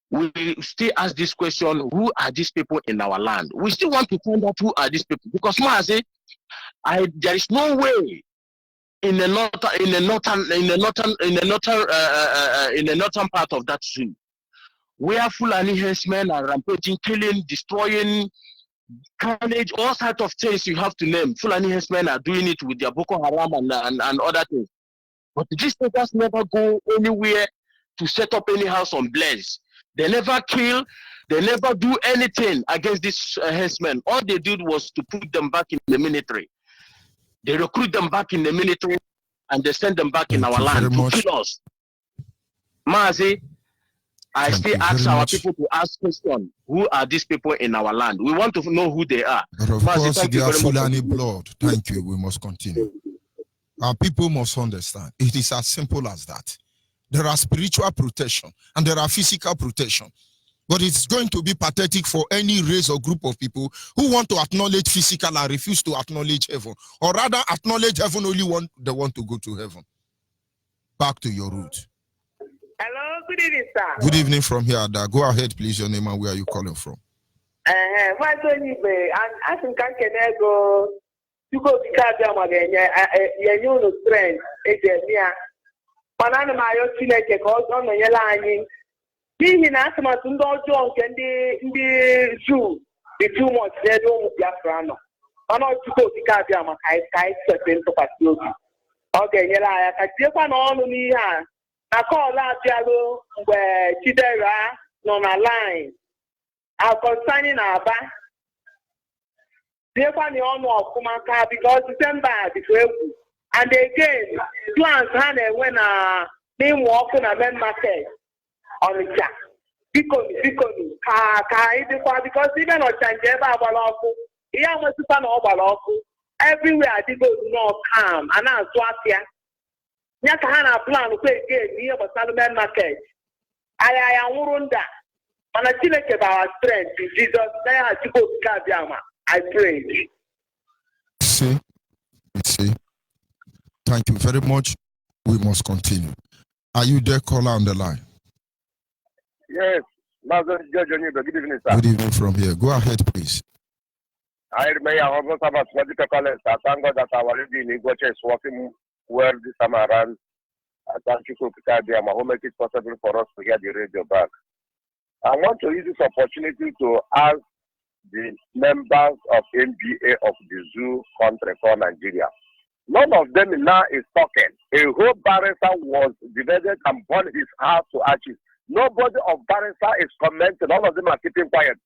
G: We still ask this question: who are these people in our land? We still want to find out who are these people, because Mazi, there is no way in the northern part of that zoo, where Fulani herdsmen are rampaging, killing, destroying, carnage, all sorts of things you have to name. Fulani herdsmen are doing it with their Boko Haram and other things. But these people never go anywhere to set up any house on Blaze. They never kill. They never do anything against these herdsmen. All they did was to put them back in the military. They recruit them back in the military and they send them back in our land to kill us. Mazi, I still ask our people to ask questions. Who are these people in our land? We want to know who they are.
B: But of course, they are Fulani blood. Thank you. We must continue. Our people must understand. It is as simple as that. There are spiritual protection and there are physical protection. But it's going to be pathetic for any race or group of people who want to acknowledge physical and refuse to acknowledge heaven. Or rather, acknowledge heaven only when they want to go to heaven. Back to your root.
H: Hello, good evening, sir.
B: Good evening from here, Ada. Go ahead, please, your name and where are you calling from?
H: What's Onyibe? And I think I can go to go to Kaja again. You know, strength, Ejemia. Banana Mayo Chineke goes on the line. Being in Asma to no John can be Jew, the 2 months they don't Biafra. I'm not to go to Kaja, I step into Pasioki. Okay, yeah, I take one on me. I call that Yellow where Chidera non line. I'm concerning our back. They find the honor of Kumaka because December is and again, plans had when they walk on a men market on the jack. Because even on Chanjeva Balaku, he was to find all Balaku. Everywhere they go no calm and now Swatia. Yakahana plan to play game near Salman market. I am Urunda. And I think about our strength. Jesus, they are to go to Kabiama. I pray.
B: See. Thank you very much. We must continue. Are you there, caller on the line?
F: Yes. Good evening, sir.
B: Good evening from here. Go ahead, please.
F: I remember our husband about medical college. I thank God that our lady in English is working well this time around. I thank you for my home make it possible for us to hear the radio back. I want to use this opportunity to ask the members of NBA of the zoo country called Nigeria. None of them now is talking. A whole barrister was divided and burned his house to ashes. Nobody of barrister is commenting. All of them are keeping quiet.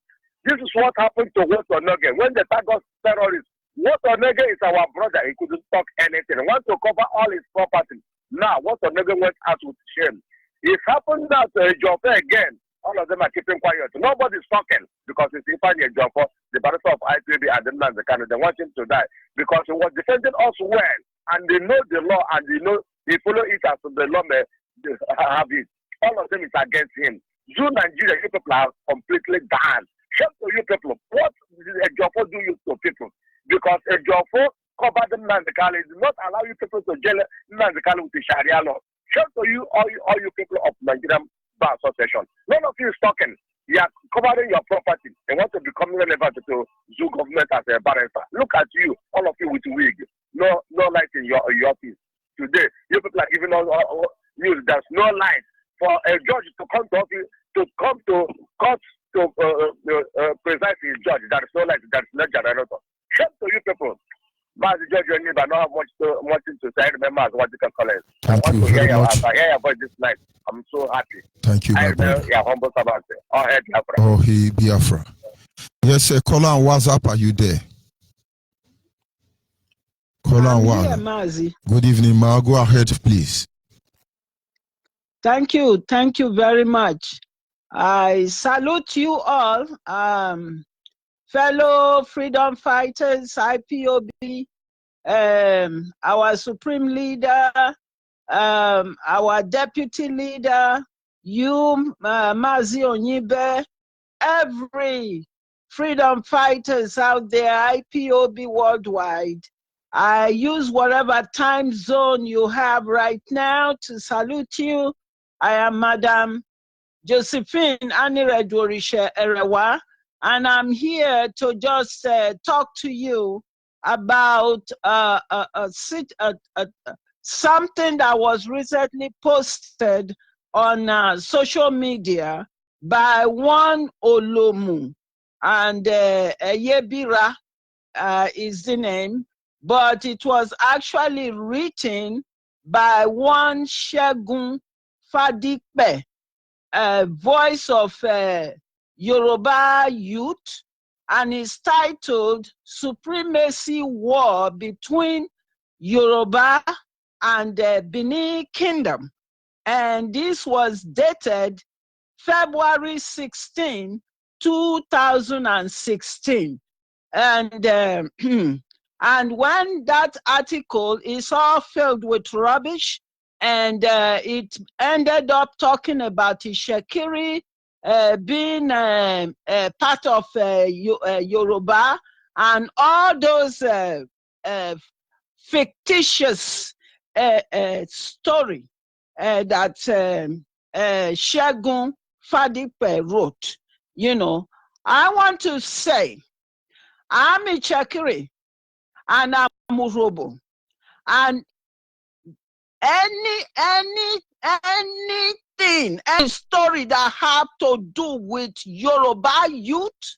F: This is what happened to Wotonege. When the Tagos terrorists, Wotonege is our brother. He couldn't talk anything. He wants to cover all his property. Now, Wotonege went out with shame. It happened that Joffre again, all of them are keeping quiet. Nobody's talking because it's Ifeanyi Joffre, the barrister of IPB and the man, the Canada. They want him to die because he was defending us well and they know the law and they follow it as the law may have it. All of them is against him. Zoo Nigeria, you people are completely done. Shame to you people. What did Joffre do you to people? Because Joffre covered the Nandekali, did not allow you people to jail Nandekali with the Sharia law. Shame to you, all you people of Nigerian Bar Association. None of you is talking. You are covering your property and want to become relevant to zoo government as a barrister. Look at you, all of you with wig. No light in your office. Today, you people are giving us news. There's no light for a judge to come to office, to come to court to preside his judge. There is no light. There is no generator. Shame to you people. But the judge, you need not much to say. Remember what you can call it.
B: Thank you very much.
F: I hear your voice this night. I'm so happy.
B: Thank you, my brother.
F: Your humble servant. Oh, head Biafra.
B: Oh, he Biafra. Yes, caller on WhatsApp. Are you there? Caller on WhatsApp. Good evening, Ma. Go ahead, please.
I: Thank you very much. I salute you all, fellow freedom fighters, IPOB, our supreme leader, our deputy leader, you, Mazi Onyibe, every freedom fighters out there, IPOB worldwide. I use whatever time zone you have right now to salute you. I am Madam Josephine Aniredworishe Erewa, and I'm here to just talk to you about something that was recently posted on social media by one Olomu, and Yebira is the name, but it was actually written by one Shegun Fadipe, Voice of Yoruba Youth, and it's titled Supremacy War Between Yoruba and Benin Kingdom. And this was dated February 16, 2016. And and when that article is all filled with rubbish, and it ended up talking about Ishekiri being part of Yoruba, and all those fictitious story that Segun Fadipe wrote. You know, I want to say, I'm Ishekiri and I'm Urobo, and anything, any story that have to do with Yoruba youth,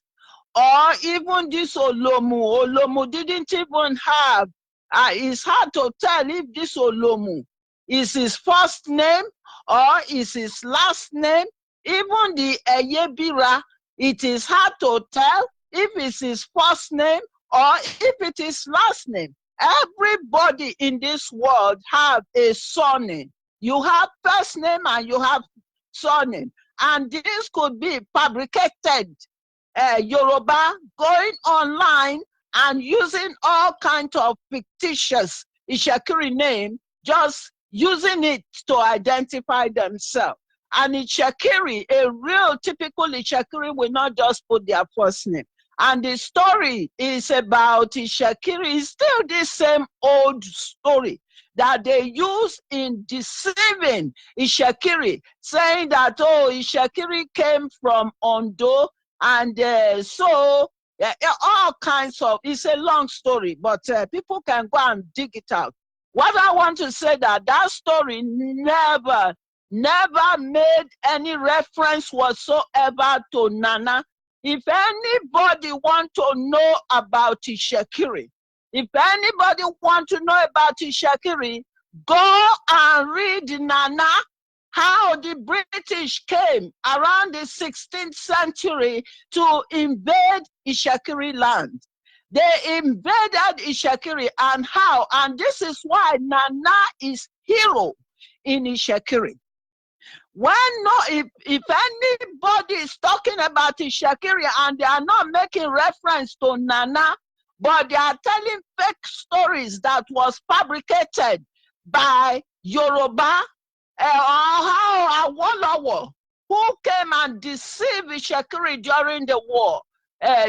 I: or even this Olomu didn't even have, it's hard to tell if this Olomu is his first name or is his last name. Even the Eyebira, it is hard to tell if it's his first name or if it is last name. Everybody in this world have a surname. You have first name and you have surname. And this could be fabricated Yoruba going online and using all kinds of fictitious Ishekiri name, just using it to identify themselves. And Ishekiri, a real typical Ishekiri, will not just put their first name. And the story is about Ishekiri. It's still the same old story that they use in deceiving Ishekiri, saying that, oh, Ishekiri came from Ondo, and all kinds of, it's a long story, but people can go and dig it out. What I want to say that story never made any reference whatsoever to Nana. If anybody want to know about Ishekiri, if anybody want to know about Ishekiri, go and read Nana, how the British came around the 16th century to invade Ishekiri land. They invaded Ishekiri, and how, and this is why Nana is hero in Ishekiri. If anybody is talking about Ishekiri and they are not making reference to Nana, but they are telling fake stories that was fabricated by Yoruba, how Awolowo, who came and deceived Ishekiri during the war,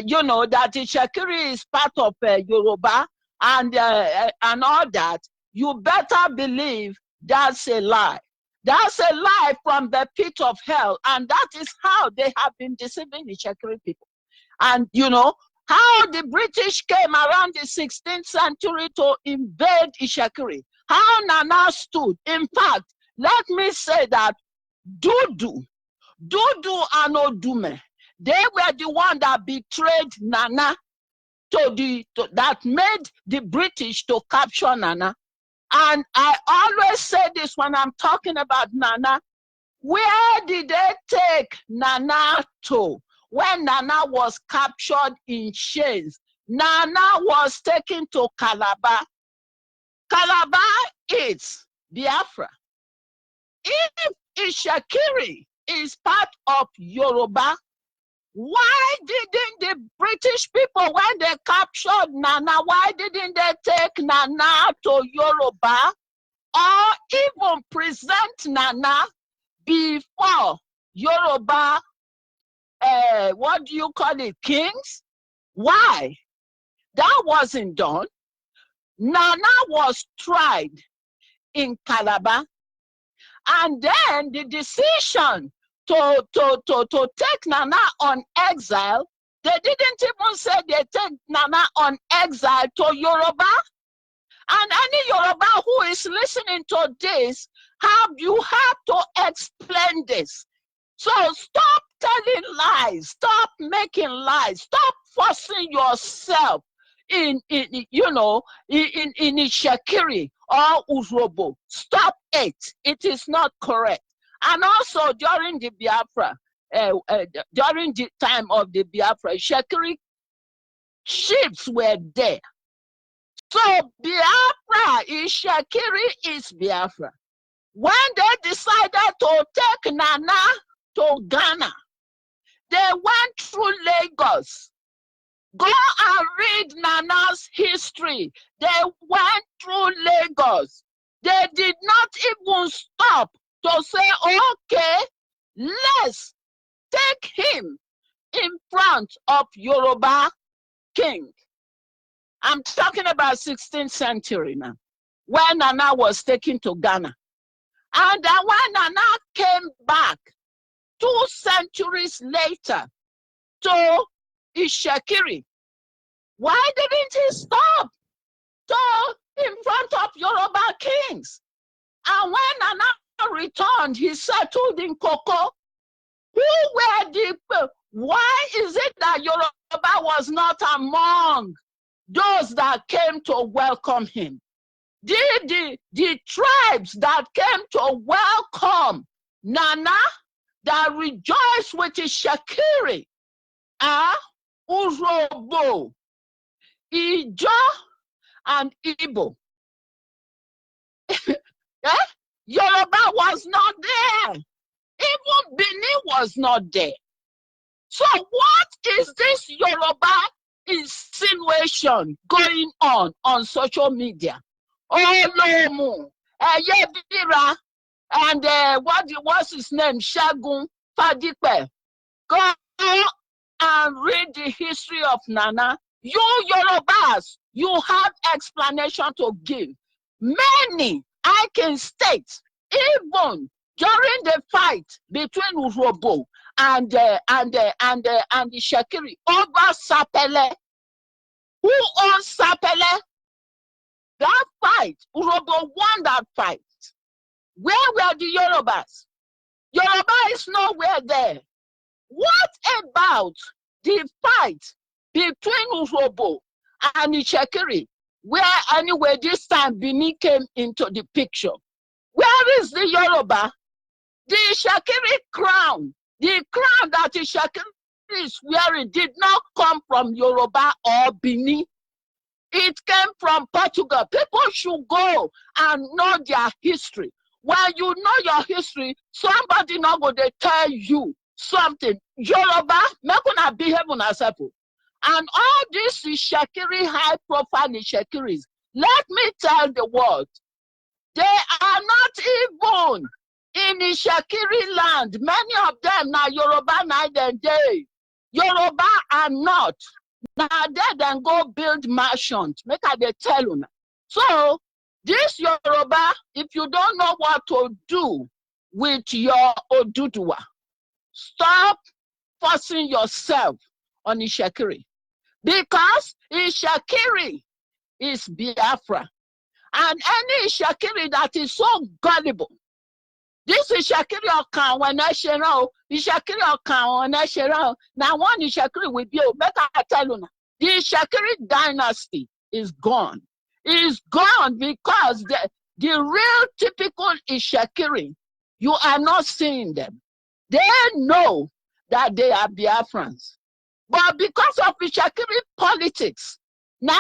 I: you know, that Ishekiri is part of Yoruba and all that, you better believe that's a lie. That's a lie from the pit of hell, and that is how they have been deceiving the Ishekiri people. And you know, how the British came around the 16th century to invade Ishekiri, how Nana stood. In fact, let me say that Dudu and Odume, they were the one that betrayed Nana, that made the British to capture Nana. And I always say this when I'm talking about Nana. Where did they take Nana to? When Nana was captured in chains, Nana was taken to Calabar. Calabar is Biafra. If Ishekiri is part of Yoruba, why didn't the British people, when they captured Nana, why didn't they take Nana to Yoruba or even present Nana before Yoruba, what do you call it, kings? Why? That wasn't done. Nana was tried in Calabar, and then the decision to take Nana on exile, they didn't even say they take Nana on exile to Yoruba. And any Yoruba who is listening to this, you have to explain this. So stop telling lies, stop making lies, stop forcing yourself in Ishekiri or Urobo. Stop it. It is not correct. And also during the Biafra, during the time of the Biafra, Shekiri ships were there. So Biafra is Shekiri is Biafra. When they decided to take Nana to Ghana, they went through Lagos. Go and read Nana's history. They went through Lagos. They did not even stop to say, okay, let's take him in front of Yoruba king. I'm talking about 16th century now, when Nana was taken to Ghana. And then when Nana came back 2 centuries later to Ishekiri, why didn't he stop in front of Yoruba kings? And when Nana returned, he settled in Koko. Who were the, why is it that Yoruba was not among those that came to welcome him? The tribes that came to welcome Nana, that rejoiced with his Shekiri, are Urobo, Ijo, and Igbo. Yoruba was not there. Even Benin was not there. So what is this Yoruba insinuation going on social media? Olomu, Yebira, and what's his name? Shagun Fadipe. Go and read the history of Nana. You Yorubas, you have explanation to give. Many, I can state, even during the fight between Urobo and the Shekiri over Sapele. Who owns Sapele? That fight, Urobo won that fight. Where were the Yorubas? Yoruba is nowhere there. What about the fight between Urobo and Ishekiri, where anyway this time Bini came into the picture? Where is the Yoruba? The Ishekiri crown, the crown that Ishekiri is wearing did not come from Yoruba or Bini. It came from Portugal. People should go and know their history. When you know your history, somebody not going to tell you something. Yoruba, make una behave on yourself. And all this is Shekiri, high profile Shekiris. Let me tell the world, they are not even in the Shekiri land. Many of them now Yoruba night and day. Yoruba are not. Now they then go build mansions. Make I they tell you now. So this Yoruba, if you don't know what to do with your Oduduwa, stop forcing yourself on Ishekiri. Because Ishekiri is Biafra. And any Ishekiri that is so gullible, this Ishekiri Okan when I share Ishekiri Okan when I share now one Ishekiri will be better I tell you now. The Ishekiri dynasty is gone. It is gone because the real typical Ishekiri, you are not seeing them. They know that they are Biafrans. But because of Ishekiri politics, now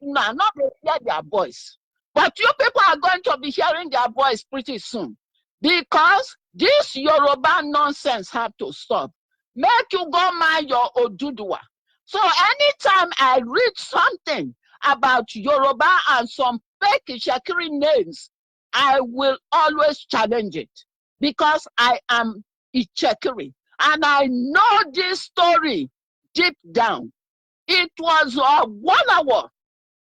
I: not hear their voice. But you people are going to be hearing their voice pretty soon. Because this Yoruba nonsense have to stop. Make you go mind your Oduduwa. So anytime I read something about Yoruba and some fake Ishekiri names, I will always challenge it. Because I am Ishekiri. And I know this story deep down. It was a 1 hour.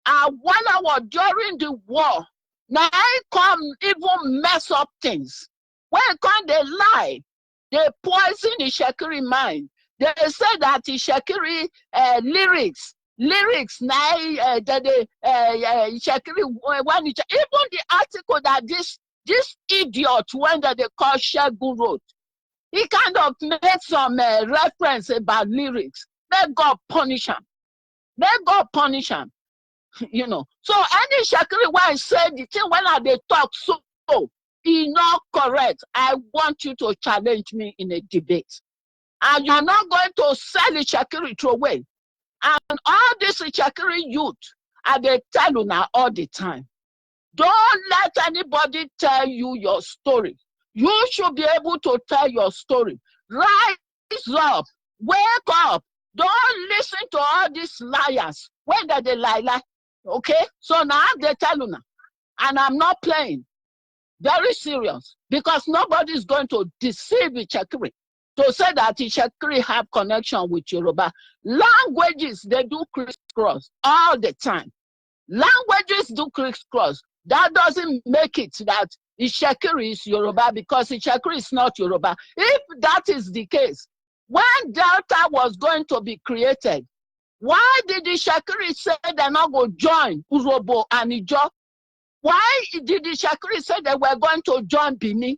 I: A 1 hour during the war. Now I come even mess up things. When come they lie, they poison the Ishekiri mind. They say that the Ishekiri lyrics now Ishekiri even the article that this idiot when that they call Shegun wrote, he kind of made some reference about lyrics. May God punish him. May God punish him. You know, so any Shekiri when I say the thing when they talk so is not correct, I want you to challenge me in a debate. And you're not going to sell Ishakiri away. And all this Ishakiri youth, and they tell you now all the time. Don't let anybody tell you your story. You should be able to tell your story. Rise up. Wake up. Don't listen to all these liars. When they lie. Okay? So now they tell you now. And I'm not playing. Very serious. Because nobody is going to deceive Ishakiri to say that Ishakiri have connection with Yoruba. Languages, they do crisscross all the time. Languages do crisscross. That doesn't make it that Ishakiri is Yoruba, because Ishakiri is not Yoruba. If that is the case, when Delta was going to be created, why did Ishakiri say they're not going to join Urobo and Ijo? Why did Ishakiri say they were going to join Bini?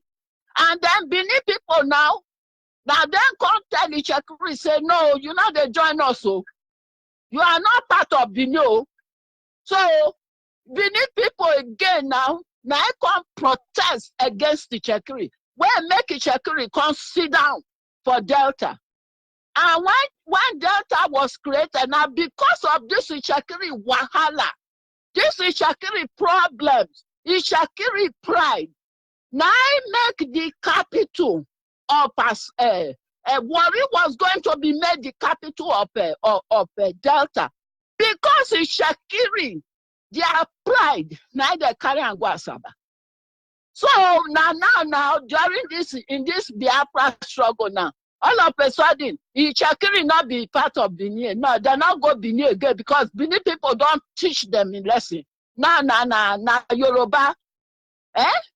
I: And then Bini people now then come tell Ishakiri, say, no, you know they join us. So you are not part of Bini. So Bini people again now come protest against Ishakiri. When make Ishakiri come sit down for Delta. And when Delta was created, now because of this Ishakiri wahala, this Ishakiri problems, Ishakiri pride, now make the capital of Warri was going to be made the capital of Delta. Because Ishakiri, their pride, now they carry and go Asaba. So now, during in this Biafra struggle now, all of a sudden, Ishakiri not be part of Benin. No, they're not go Benin again because Benin people don't teach them in lesson. Now, Yoruba.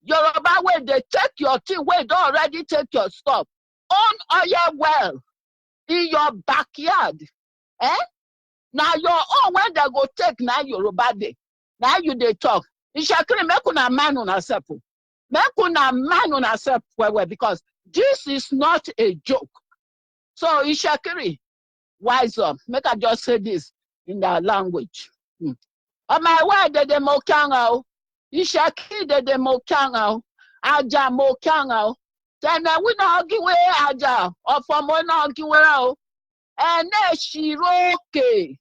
I: Yoruba, where they take your thing, where they already take your stuff. Own oil well in your backyard. Now your own, when they go take now Yoruba day. Now you they talk. Ishakiri, make una man on herself. Make una man on herself, because this is not a joke. So Ishakiri, wise up. Make I just say this in their language. On my word, they mokanga. Ishakiri de mokanga. Aja mokanga. Then we not give away aja. Or from one not give away. And then she roke.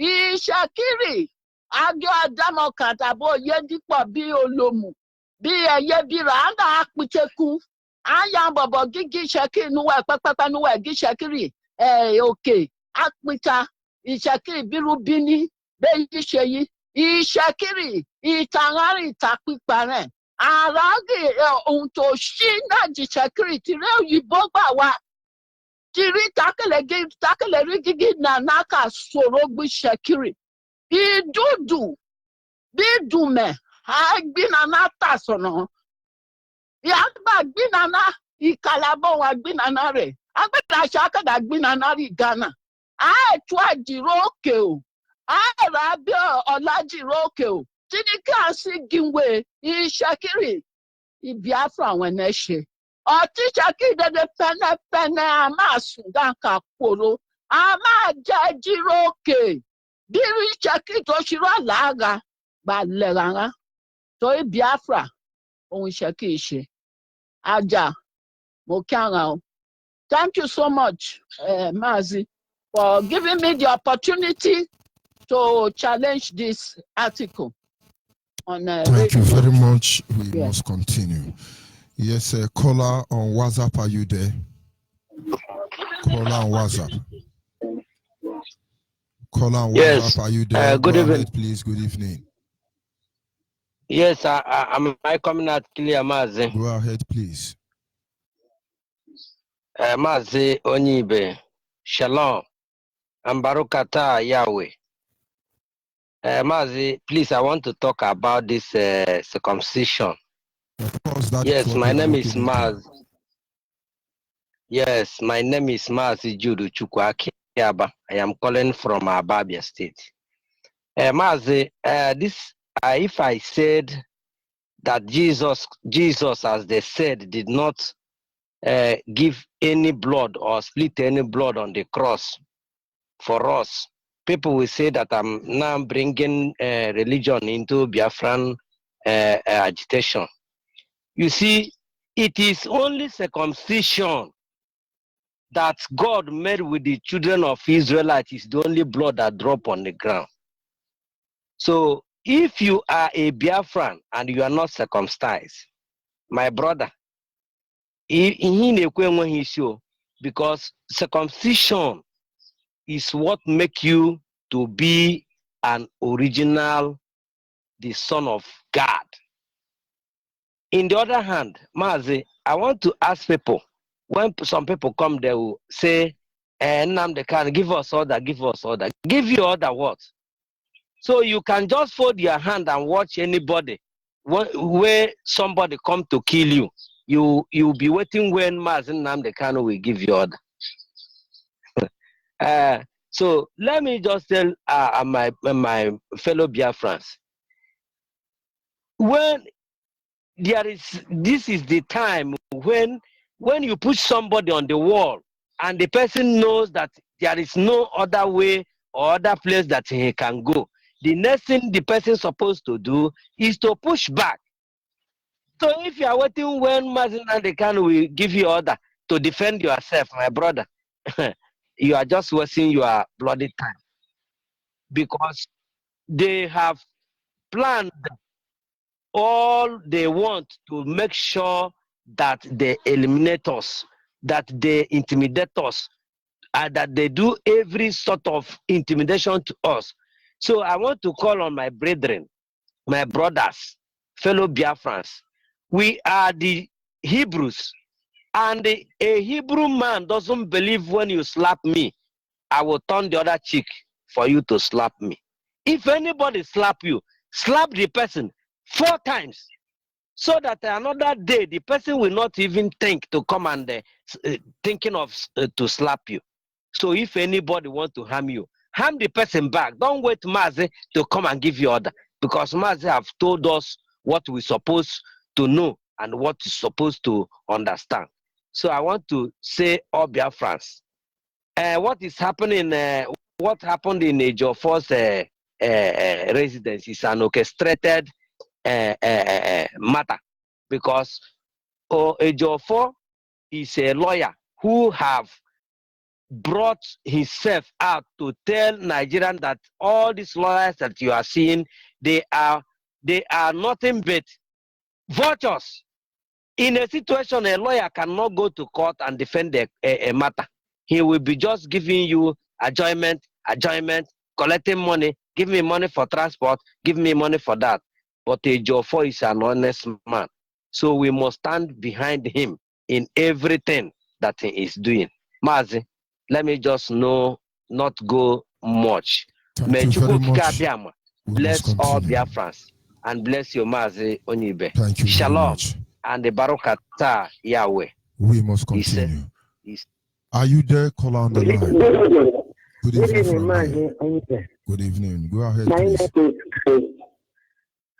I: Ishakiri. Agyo adamo katabo yedipo bi olomu. Bi yebira anda akputeku. Aya bobo gigi Ishakiri nuwa papa nuwa gigi Ishakiri. Okay. Akpita Ishakiri biru bini. Be yisheyi. Ishakiri itangari takpipare. Aragi unto shina Ishakiri tire yibogba wa. Tiri takele rigigi na naka sorogbu Ishakiri. Idudu bidume agbinana tasono. Yagba gbinana ikalabo wa gbinana re. Agbeta shaka da gbinana ri Ghana. Twa jiroke o. Rabio olajiroke o. Tinika sigimwe Ishakiri Biafra weneshe. Ishakiri de pene ama sundanka koro. Ama jajiroke. Biri Ishakiri to shiro laga ba leranga. To Biafra on Ishakiri she. Aja mokanga. Thank you so much, Mazi, for giving me the opportunity to challenge this article on
B: Thank you very much. We must continue. Yes, caller on WhatsApp, are you there? Caller on WhatsApp. Caller on WhatsApp, are you there?
J: Good evening.
B: Ahead, please. Good evening.
J: Yes, am I coming out clear, Mazi?
B: Go ahead, please.
J: Mazi Onyibe, Shalom, and Barukata Yahweh. Mazi, please, I want to talk about this circumcision.
B: Of course, that
J: yes, my name is Maz.
B: Into.
J: Yes, my name is Mazi Judu Chukwaki-Aba. I am calling from Ababia State. Mazi, if I said that Jesus, as they said, did not give any blood or split any blood on the cross for us, people will say that I'm now bringing religion into Biafran agitation. You see, it is only circumcision that God made with the children of Israelites is the only blood that drop on the ground. So if you are a Biafran and you are not circumcised, my brother, because circumcision is what make you to be an original, the son of God. In the other hand, Mazi, I want to ask people, when some people come, they will say, Nnamdi Kanu, give us order, give us order. Give you order what? So you can just fold your hand and watch anybody where somebody come to kill you. You'll be waiting when Mazi Nnamdi Kanu will give you order. So let me just tell my fellow Biafrans, when this is the time when you push somebody on the wall and the person knows that there is no other way or other place that he can go, the next thing the person is supposed to do is to push back. So if you are waiting when Mazi Nnamdi Kanu will give you order to defend yourself, my brother, you are just wasting your bloody time, because they have planned all they want to make sure that they eliminate us, that they intimidate us, that they do every sort of intimidation to us. So I want to call on my brethren, my brothers, fellow Biafrans. We are the Hebrews, and a Hebrew man doesn't believe when you slap me, I will turn the other cheek for you to slap me. If anybody slap you, slap the person 4 times, so that another day the person will not even think to come and thinking of to slap you. So if anybody want to harm you, harm the person back. Don't wait Mazi to come and give you order, because Mazi have told us what we're supposed to know and what is supposed to understand. So I want to say, all Biafrans, what is happening? What happened in Ejiofor's residence is an orchestrated matter, because Ejiofor is a lawyer who have brought himself out to tell Nigerians that all these lawyers that you are seeing, they are nothing but vultures. In a situation, a lawyer cannot go to court and defend a matter. He will be just giving you adjournment, collecting money, give me money for transport, give me money for that. But Ejiofor is an honest man. So we must stand behind him in everything that he is doing. Mazi, let me just not go much.
B: Thank you very much.
J: Bless all Biafrans and bless your Mazi Onyibe.
B: Thank you
J: Shalom
B: very much.
J: and the Barakata Yahweh.
B: We must continue. Are you there, caller on the line? Good evening. Good evening. Go ahead, please.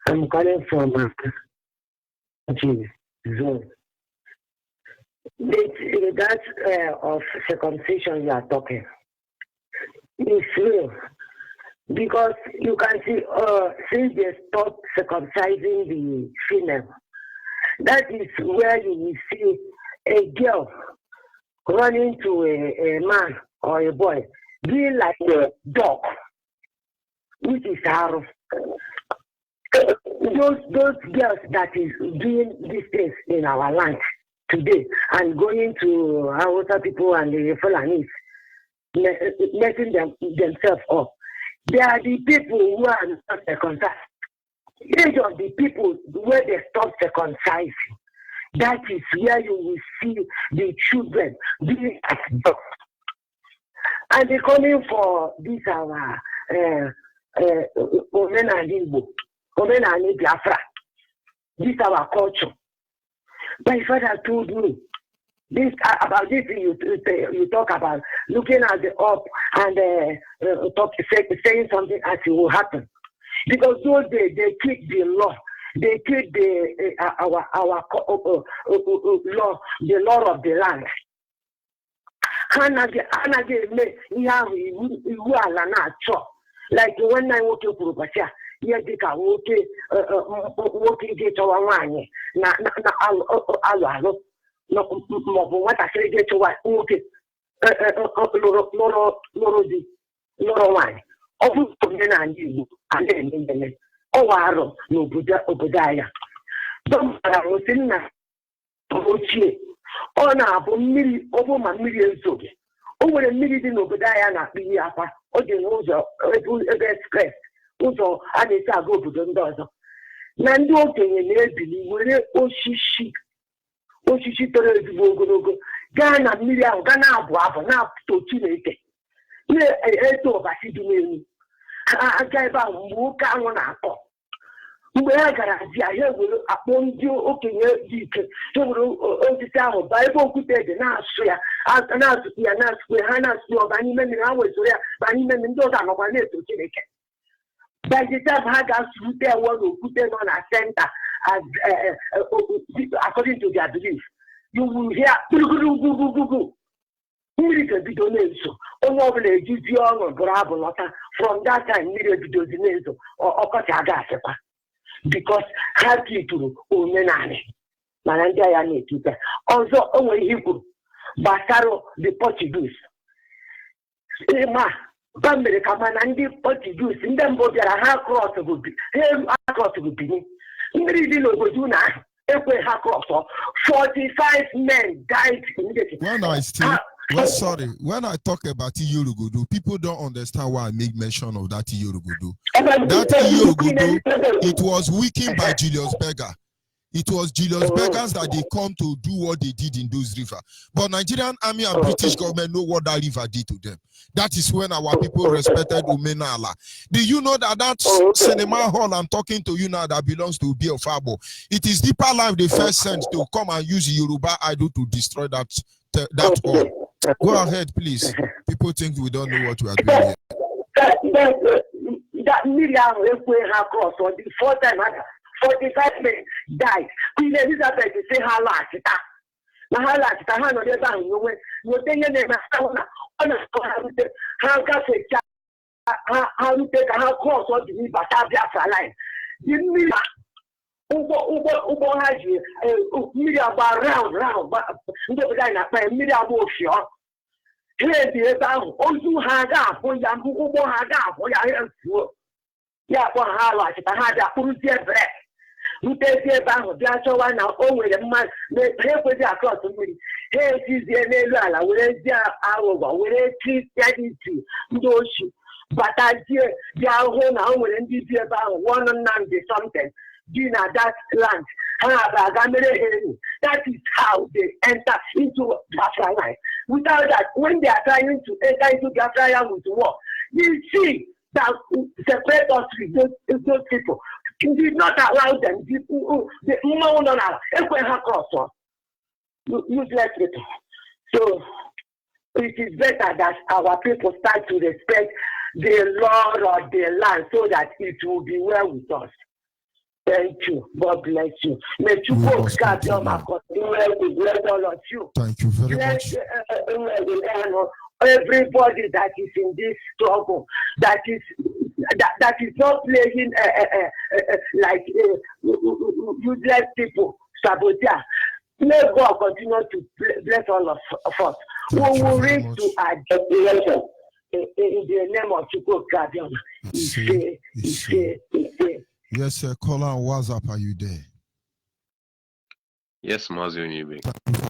K: I'm calling from zone. That of circumcision you are talking is real, because you can see since they stopped circumcising the female, that is where you will see a girl running to a man or a boy being like a dog, which is horrible. Those girls that is doing these things in our land today and going to Hausa people and the Fulanis, messing themselves up, they are the people who are not circumcised. These are the people where they stop circumcising. That is where you will see the children being as dogs. And they're calling for this our Omen and Igbo, Omen and Biafra. This is our culture. My father told me this about this. You talk about looking at the up and saying something as it will happen, because those days they keep the law. They keep our law, the law of the land. Like when I walk to Purupacha, ihe dịka nwoke ije chọwa nwaanyị na alụ alụ maọbụ nwatakịrị ije chọwa nwoke lụrụ di lụrụ nwaanyị. Ọ bụ omenala Igbo a na-eme ọwa arụ n'obodo anyị. Dọmara osi nna ochie ọ na-abụ mmiri ọ bụ ma mmiri ezoghị. O nwere mmiri dị n'obodo anyị na-akpọ iyi akwa. Ọ dị n'ụzọ ebe express ụzọ a na-esi aga obodo ndị ọzọ. Na ndị okenye na-ebili were osisi toro ezigbo ogologo gaa na mmiri ahụ gaa na-abụ abụ na-apụta Chineke na-eto ọbasi dị n'elu. Ha aga ebe ahụ mgbe oke anwụ na-akọ. Mgbe ha gara di ya, ha were akpọ ndị okenye dị ike, ha were osisi ahụ baa ebe okwute dị na-asụ ya na-asụkwu ya ha na-asụ ya ọba n'ime mmiri, ha wezụrụ ya baa n'ime mmiri, ndị ọzọ anọkwa na-eto Chineke. By the time ha ga-asụrute ewe n'okwute nọ na center according to their belief, you will hear gugugugugugu. Mmiri ga-ebido na-ezo, onye ọbụla ejizi ọṅụ bụrụ abụ lọta. From that time mmiri ebidozi na-ezo, ọkọchị aga-asịkwa because ha tipụrụ omenala mana ndị agha na-etupe. Ọzọ o nwere ihe kwuru gbasara the Portuguese. Ma ba mere ka mana ndị Portuguese ndị mbụ bịara ha cross bụ Benin. Mmiri dị n'obodo na ekwe ha cross. 45 men died immediately.
B: When I talk about Iyorugodo, people don't understand why I make mention of that Iyorugodo. That Iyorugodo, it was weakened by Julius Berger. It was Julius Berger's that they come to do what they did in those rivers. But Nigerian army and British government know what that river did to them. That is when our people respected Umenala. Do you know that cinema hall I'm talking to you now that belongs to Biafra? It is Deeper Life they first sent to come and use Yoruba idol to destroy that hall. Go ahead, please. People think we don't know what we are doing here.
K: That million across on the fourth time, 45 men died. Queen Elizabeth say her last. Now her last, I know the bang. You think your name is how to take her cross on the Biafra line. The million. Ubo haji mmiri agba round ndị obodo anyị na-akpa ya mmiri agba ofio. Ihe dị ebe ahụ ozu ha ga-afụ ya ụgbọ ha ga-afụ ya ihe mfuo ya akpọ ha alachita ha bịa kpụrụzie ebe rutezi ebe ahụ bịa chọwa na o nwere mmadụ ha ekwezi akọs mmiri ha esizie n'elu ala werezie aghụghọ were Christianity ndị ochi batazie bịa hụ na o nwere ndị bi ebe ahụ one Nnamdi something in that land. That is how they enter into Biafra line. Without that, when they are trying to enter into Biafra line with war, you see that separate us with those people. You did not allow them. Useless people. So it is better that our people start to respect the law of the land so that it will be well with us. Thank you. God bless you. May you both God bless all of you.
B: Thank you very
K: bless,
B: much.
K: Everybody that is in this struggle, that is not playing like useless people, saboteur. May God continue to bless all of us. We will reach to our destination in the name of Chukwu Kadion.
B: Yes, sir. Caller on WhatsApp, are you there?
L: Yes, Mazi Onyibe.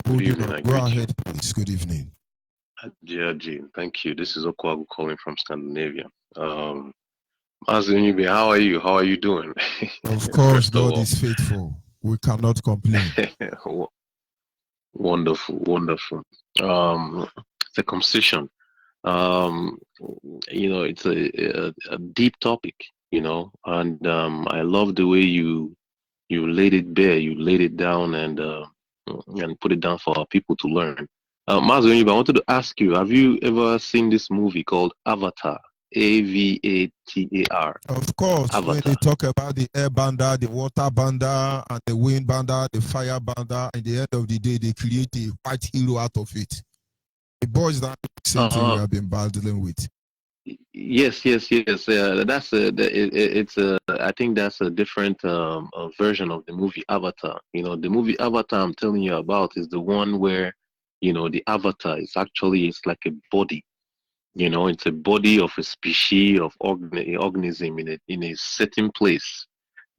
B: Good evening. Go ahead, please. Good evening.
L: Jane, thank you. This is Okwagu calling from Scandinavia. Mazi Onyibe, how are you? How are you doing?
B: Of course, God is faithful. We cannot complain.
L: Wonderful, wonderful. Circumcision. It's a deep topic. And I love the way you laid it bare, you laid it down and put it down for our people to learn. Mazi Onyibe, I wanted to ask you, have you ever seen this movie called Avatar? Avatar.
B: Of course, Avatar. When they talk about the air banda, the water banda, and the wind banda, the fire banda, at the end of the day, they create a white hero out of it. The boys that same thing we have been battling with.
L: Yes. I think that's a different version of the movie Avatar. You know, the movie Avatar I'm telling you about is the one where, you know, the avatar is actually, it's like a body. You know, it's a body of a species of organism in a certain place,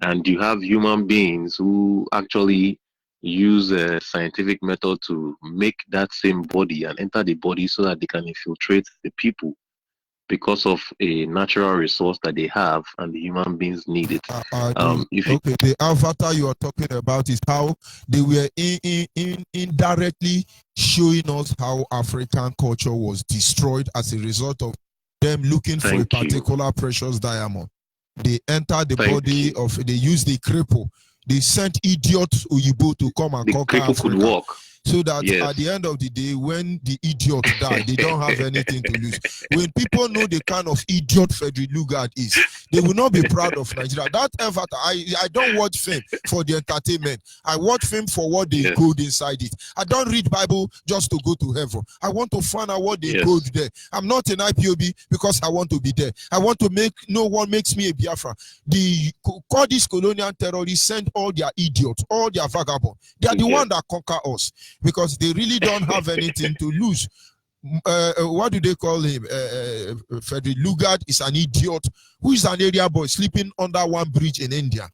L: and you have human beings who actually use a scientific method to make that same body and enter the body so that they can infiltrate the people because of a natural resource that they have and the human beings need it.
B: The avatar you are talking about is how they were indirectly showing us how African culture was destroyed as a result of them looking for a particular precious diamond. They entered the body of, they used the cripple. They sent idiots Onyibe to come and conquer Africa.
L: Could walk.
B: So that at the end of the day, when the idiot die, they don't have anything to lose. When people know the kind of idiot Frederick Lugard is, they will not be proud of Nigeria. That avatar, I don't watch film for the entertainment. I watch film for what they code inside it. I don't read Bible just to go to heaven. I want to find out what they code there. I'm not in IPOB because I want to be there. I want to make, no one makes me a Biafra. The Kurdish colonial terrorists send all their idiots, all their vagabonds. They are the one that conquer us, because they really don't have anything to lose. What do they call him? Frederick Lugard is an idiot who is an area boy sleeping under one bridge in India.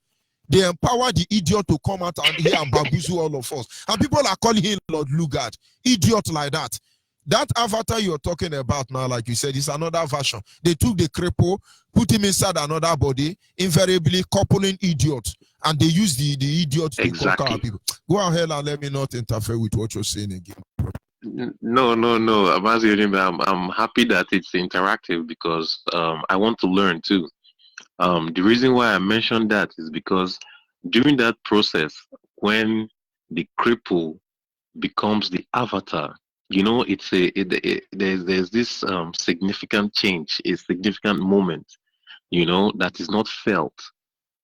B: They empower the idiot to come out and here and bamboozle all of us. And people are calling him Lord Lugard. Idiot like that. That avatar you're talking about now, like you said, is another version. They took the cripple, put him inside another body, invariably coupling idiots, and they use the idiots to conquer people. Go ahead and let me not interfere with what you're saying again.
L: No. I'm happy that it's interactive because I want to learn too. The reason why I mentioned that is because during that process, when the cripple becomes the avatar, you know, there's this significant change, a significant moment, you know, that is not felt.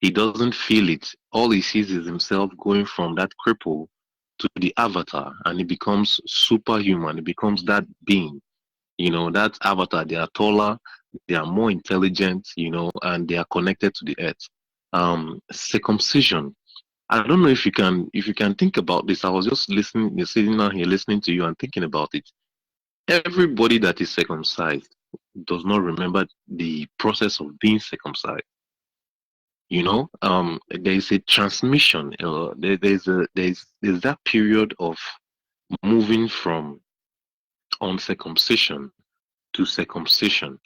L: He doesn't feel it. All he sees is himself going from that cripple to the avatar, and he becomes superhuman. It becomes that being, you know, that avatar. They are taller, they are more intelligent, you know, and they are connected to the earth. Circumcision. I don't know if you can think about this. I was just listening, sitting down here listening to you and thinking about it. Everybody that is circumcised does not remember the process of being circumcised. You know, there is a transmission. There's that period of moving from uncircumcision to circumcision.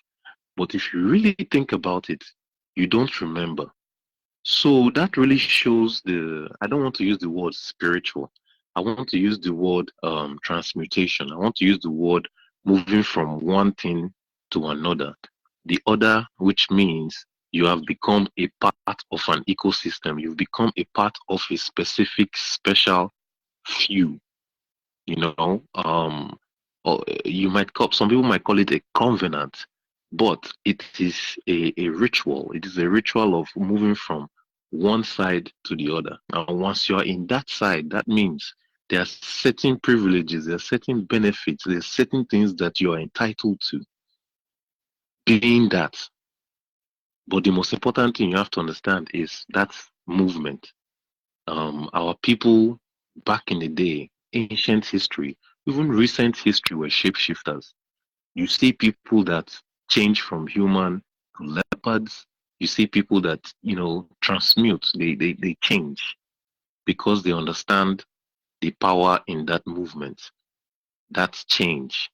L: But if you really think about it, you don't remember. So that really shows I don't want to use the word spiritual. I want to use the word transmutation. I want to use the word moving from one thing to another. The other, which means you have become a part of an ecosystem. You've become a part of a specific, special few. You know, or some people might call it a covenant, but it is a ritual. It is a ritual of moving from one side to the other. And once you're in that side, that means there are certain privileges, there are certain benefits, there are certain things that you are entitled to being that. But the most important thing you have to understand is that movement. Our people back in the day, ancient history, even recent history, were shapeshifters. You see people that change from human to leopards. You see people that, you know, transmute, they change because they understand the power in that movement. That's change.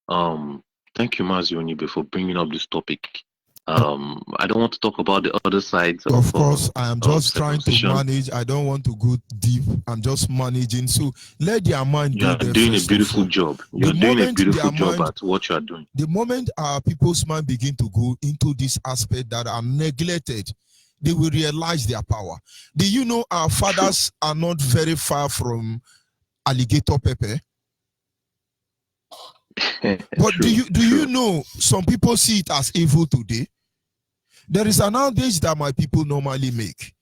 L: Thank you, Mazi Onyibe, for bringing up this topic. I don't want to talk about the other sides
B: of course, I am just trying to manage. I don't want to go deep. I'm just managing. So let their mind go there.
L: You're doing a beautiful job. You're doing a beautiful job at what you are doing.
B: The moment our people's mind begin to go into this aspect that are neglected, they will realize their power. Do you know our fathers are not very far from alligator pepper? But do you know some people see it as evil today? There is an adage that my people normally make.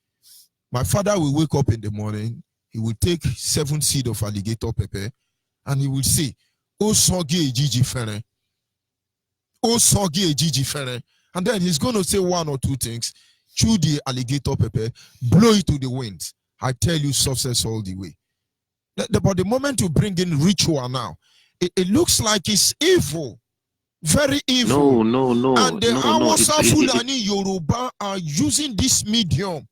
B: My father will wake up in the morning, he will take 7 seeds of alligator pepper, and he will say, "Oh, soge ejiji fere." Oh, soggy Gigi Ferre. And then he's going to say one or two things. Chew the alligator pepper, blow it to the wind. I tell you, success all the way. But the moment you bring in ritual now, it looks like it's evil. Very evil.
L: No.
B: And the Hausa Fulani Yoruba are using this medium.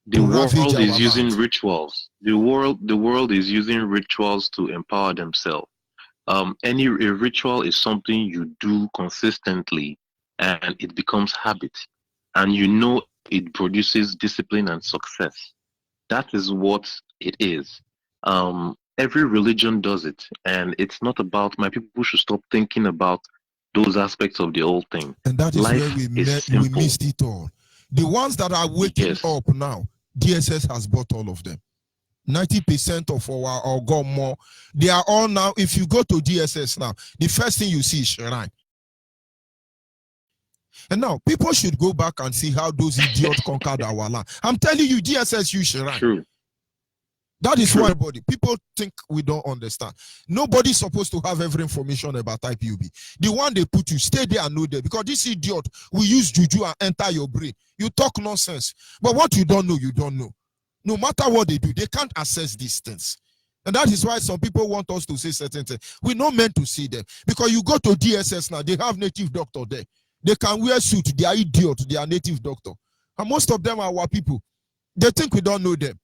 L: The world is using rituals. The world is using rituals to empower themselves. A ritual is something you do consistently and it becomes habit. And you know it produces discipline and success. That is what it is. Every religion does it. And it's not about, my people should stop thinking about those aspects of the old thing.
B: And that is
L: Life
B: where we missed it all. The ones that are waking up now, DSS has bought all of them. 90% of our or go more, they are all now. If you go to DSS now, the first thing you see is shrine. And now people should go back and see how those idiots conquered our land. I'm telling you, DSS use shrine.
L: True.
B: That is why people think we don't understand. Nobody's supposed to have every information about IPOB. The one they put you, stay there and know there. Because this idiot will use juju and enter your brain. You talk nonsense. But what you don't know, you don't know. No matter what they do, they can't assess these things. And that is why some people want us to say certain things. We're not meant to see them. Because you go to DSS now, they have native doctor there. They can wear suit. They are idiots. They are native doctor. And most of them are our people. They think we don't know them.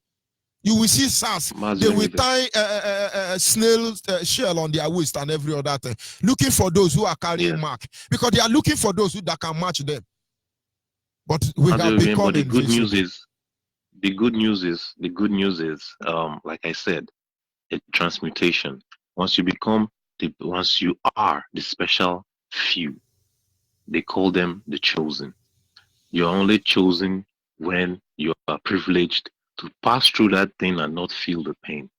B: You will see SARS. They will tie a snail shell on their waist and every other thing, looking for those who are carrying mark, because they are looking for those that can match them. But we have become
L: the good news is, like I said, a transmutation. Once you are the special few, they call them the chosen. You're only chosen when you are privileged to pass through that thing and not feel the pain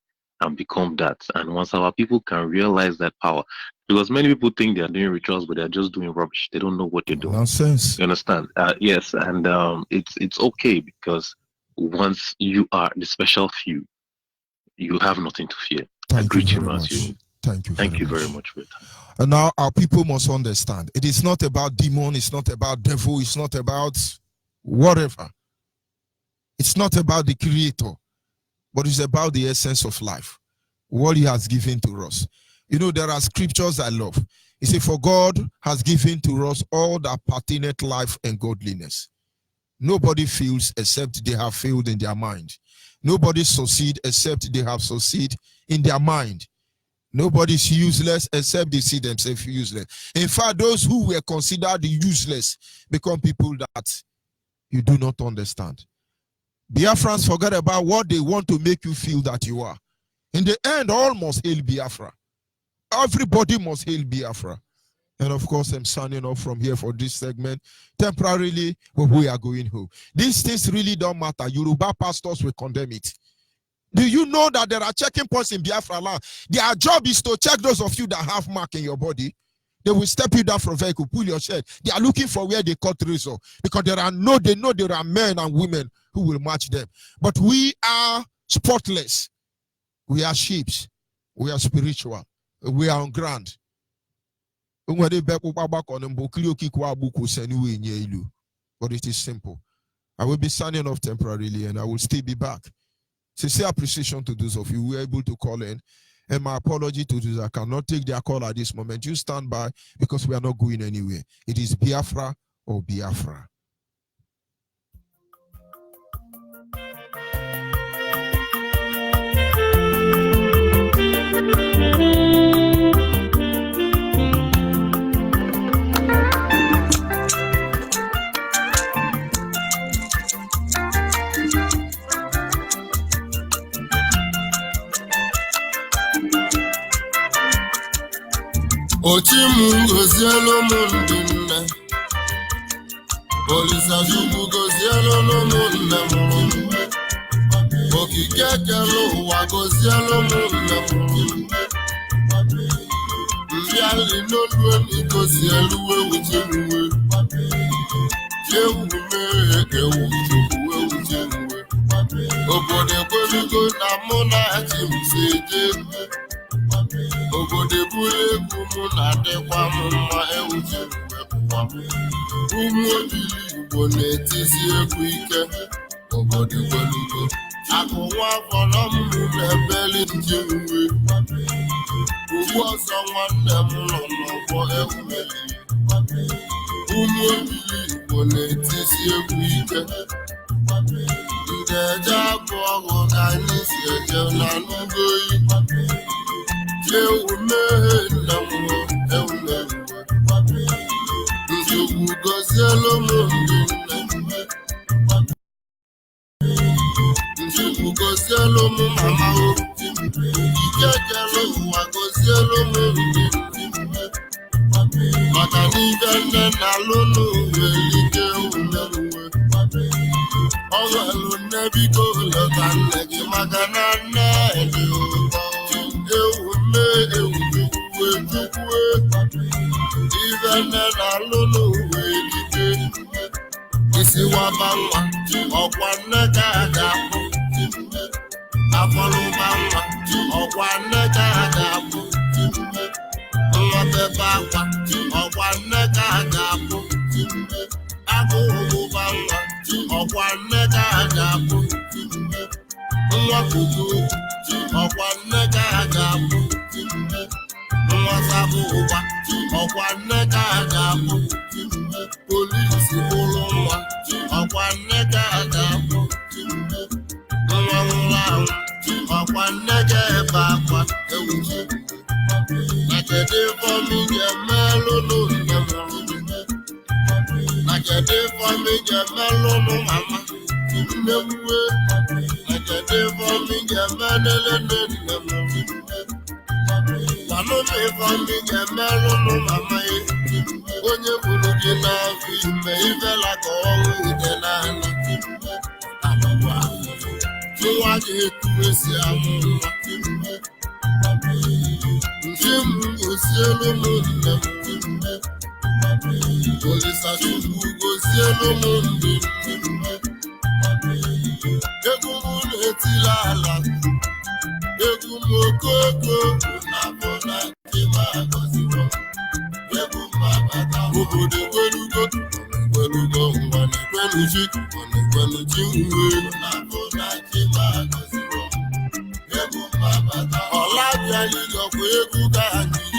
L: and become that. And once our people can realize that power, because many people think they are doing rituals, but they're just doing rubbish. They don't know what they're doing.
B: Nonsense.
L: You understand? Yes, and it's okay, because once you are the special few, you have nothing to fear.
B: Thank you very much.
L: Thank you very much for your time.
B: And now our people must understand. It is not about demon. It's not about devil. It's not about whatever. It's not about the creator, but it's about the essence of life, what he has given to us. You know, there are scriptures I love. He said, for God has given to us all that pertaineth life and godliness. Nobody fails except they have failed in their mind. Nobody succeeds except they have succeeded in their mind. Nobody's useless except they see themselves useless. In fact, those who were considered useless become people that you do not understand. Biafrans forget about what they want to make you feel that you are. In the end, all must hail Biafra. Everybody must hail Biafra. And of course, I'm signing off from here for this segment. Temporarily, but we are going home. These things really don't matter. Yoruba pastors will condemn it. Do you know that there are checking points in Biafra land? Their job is to check those of you that have mark in your body. They will step you down from vehicle, pull your shirt. They are looking for where they cut razor, because they know there are men and women who will match them. But we are spotless. We are sheep. We are spiritual. We are on ground. But it is simple. I will be signing off temporarily and I will still be back. Sincere appreciation to those of you who were able to call in. And my apology to those that cannot take their call at this moment. You stand by, because we are not going anywhere. It is Biafra or Biafra.
C: Ochimu gozielo mundinne, Olisa jubu gozielo no munne, Okikekelo wa gozielo munne, Mbiali no lweni gozielo ujimuwe, Ewu ujimuwe, Obode kweligo na mona chimseje, obodo ebule egwu mụ na-adịkwa m mma ewuchiri wepụkwa m ụmụ obili Igbo na-etisi egwu ike obodo gwelugo akụ nwa afọ nọ m na-ebeli nji nwe ugbu ọzọ nwanne m nọ n'ọgbọ ewumeli ụmụ obili Igbo na-etisi egwu ike ndị eje abụ ọgụ ka anyị si eje na n'ugoyi ewu mmehie nna m ewumeruwe Njukwu gozielu m ndị nne Njukwu gozielu m mama o ike kele ụwa gozielu m ndị maka n'ibe nne na-alụ n'uwe ike ewumeruwe ọghọlụ nne biko leta nne gị maka na nne dị ụtọ ewu mme ewu uwe chukwu ibe nne na-alụ n'uwe ike isi waba nwa ọkwa nne ka a ga-apụ afọlụba nwa ọkwa nne ka a ga-apụ nwa bebe akwa ọkwa nne ka a ga-apụ agụụba nwa ọkwa nne ka a ga-apụ nwa kuku ọkwa nne ka a ga-apụ nwa sabụ ụgba ọkwa nne ka a ga-apụ polisi bụrụ nwa ọkwa nne ka a ga-apụ nwa nwụrụ anwụ ọkwa nne ka ebe akwa ewuchi na kedu ifeọma ị ga-emelụ n'onye mụrụ na kedu ifeọma ị ga-emelụ n'ụmama nnewuwe na kedu ifeọma ị ga-emelele nne mụrụ gwanụm ifeọma ị ga-emelụ n'ụmama ya onye bụrụ gị n'afọ ime ibela ka ọnwụ ide n'ala nwa ga-etu esi amụ nwa ndị m gosielu m nne m Olisachukwu gosielu m ndị egwu m na-etila ala egwu m okoko na-abụ na chima gọziri egwu m abata obodo gwelugo ngwa na-ekwenuchi na-ekwenuchi nwe na-abụ na chima gọziri egwu m abata ọla bịa ịgọkwa egwu ga anyị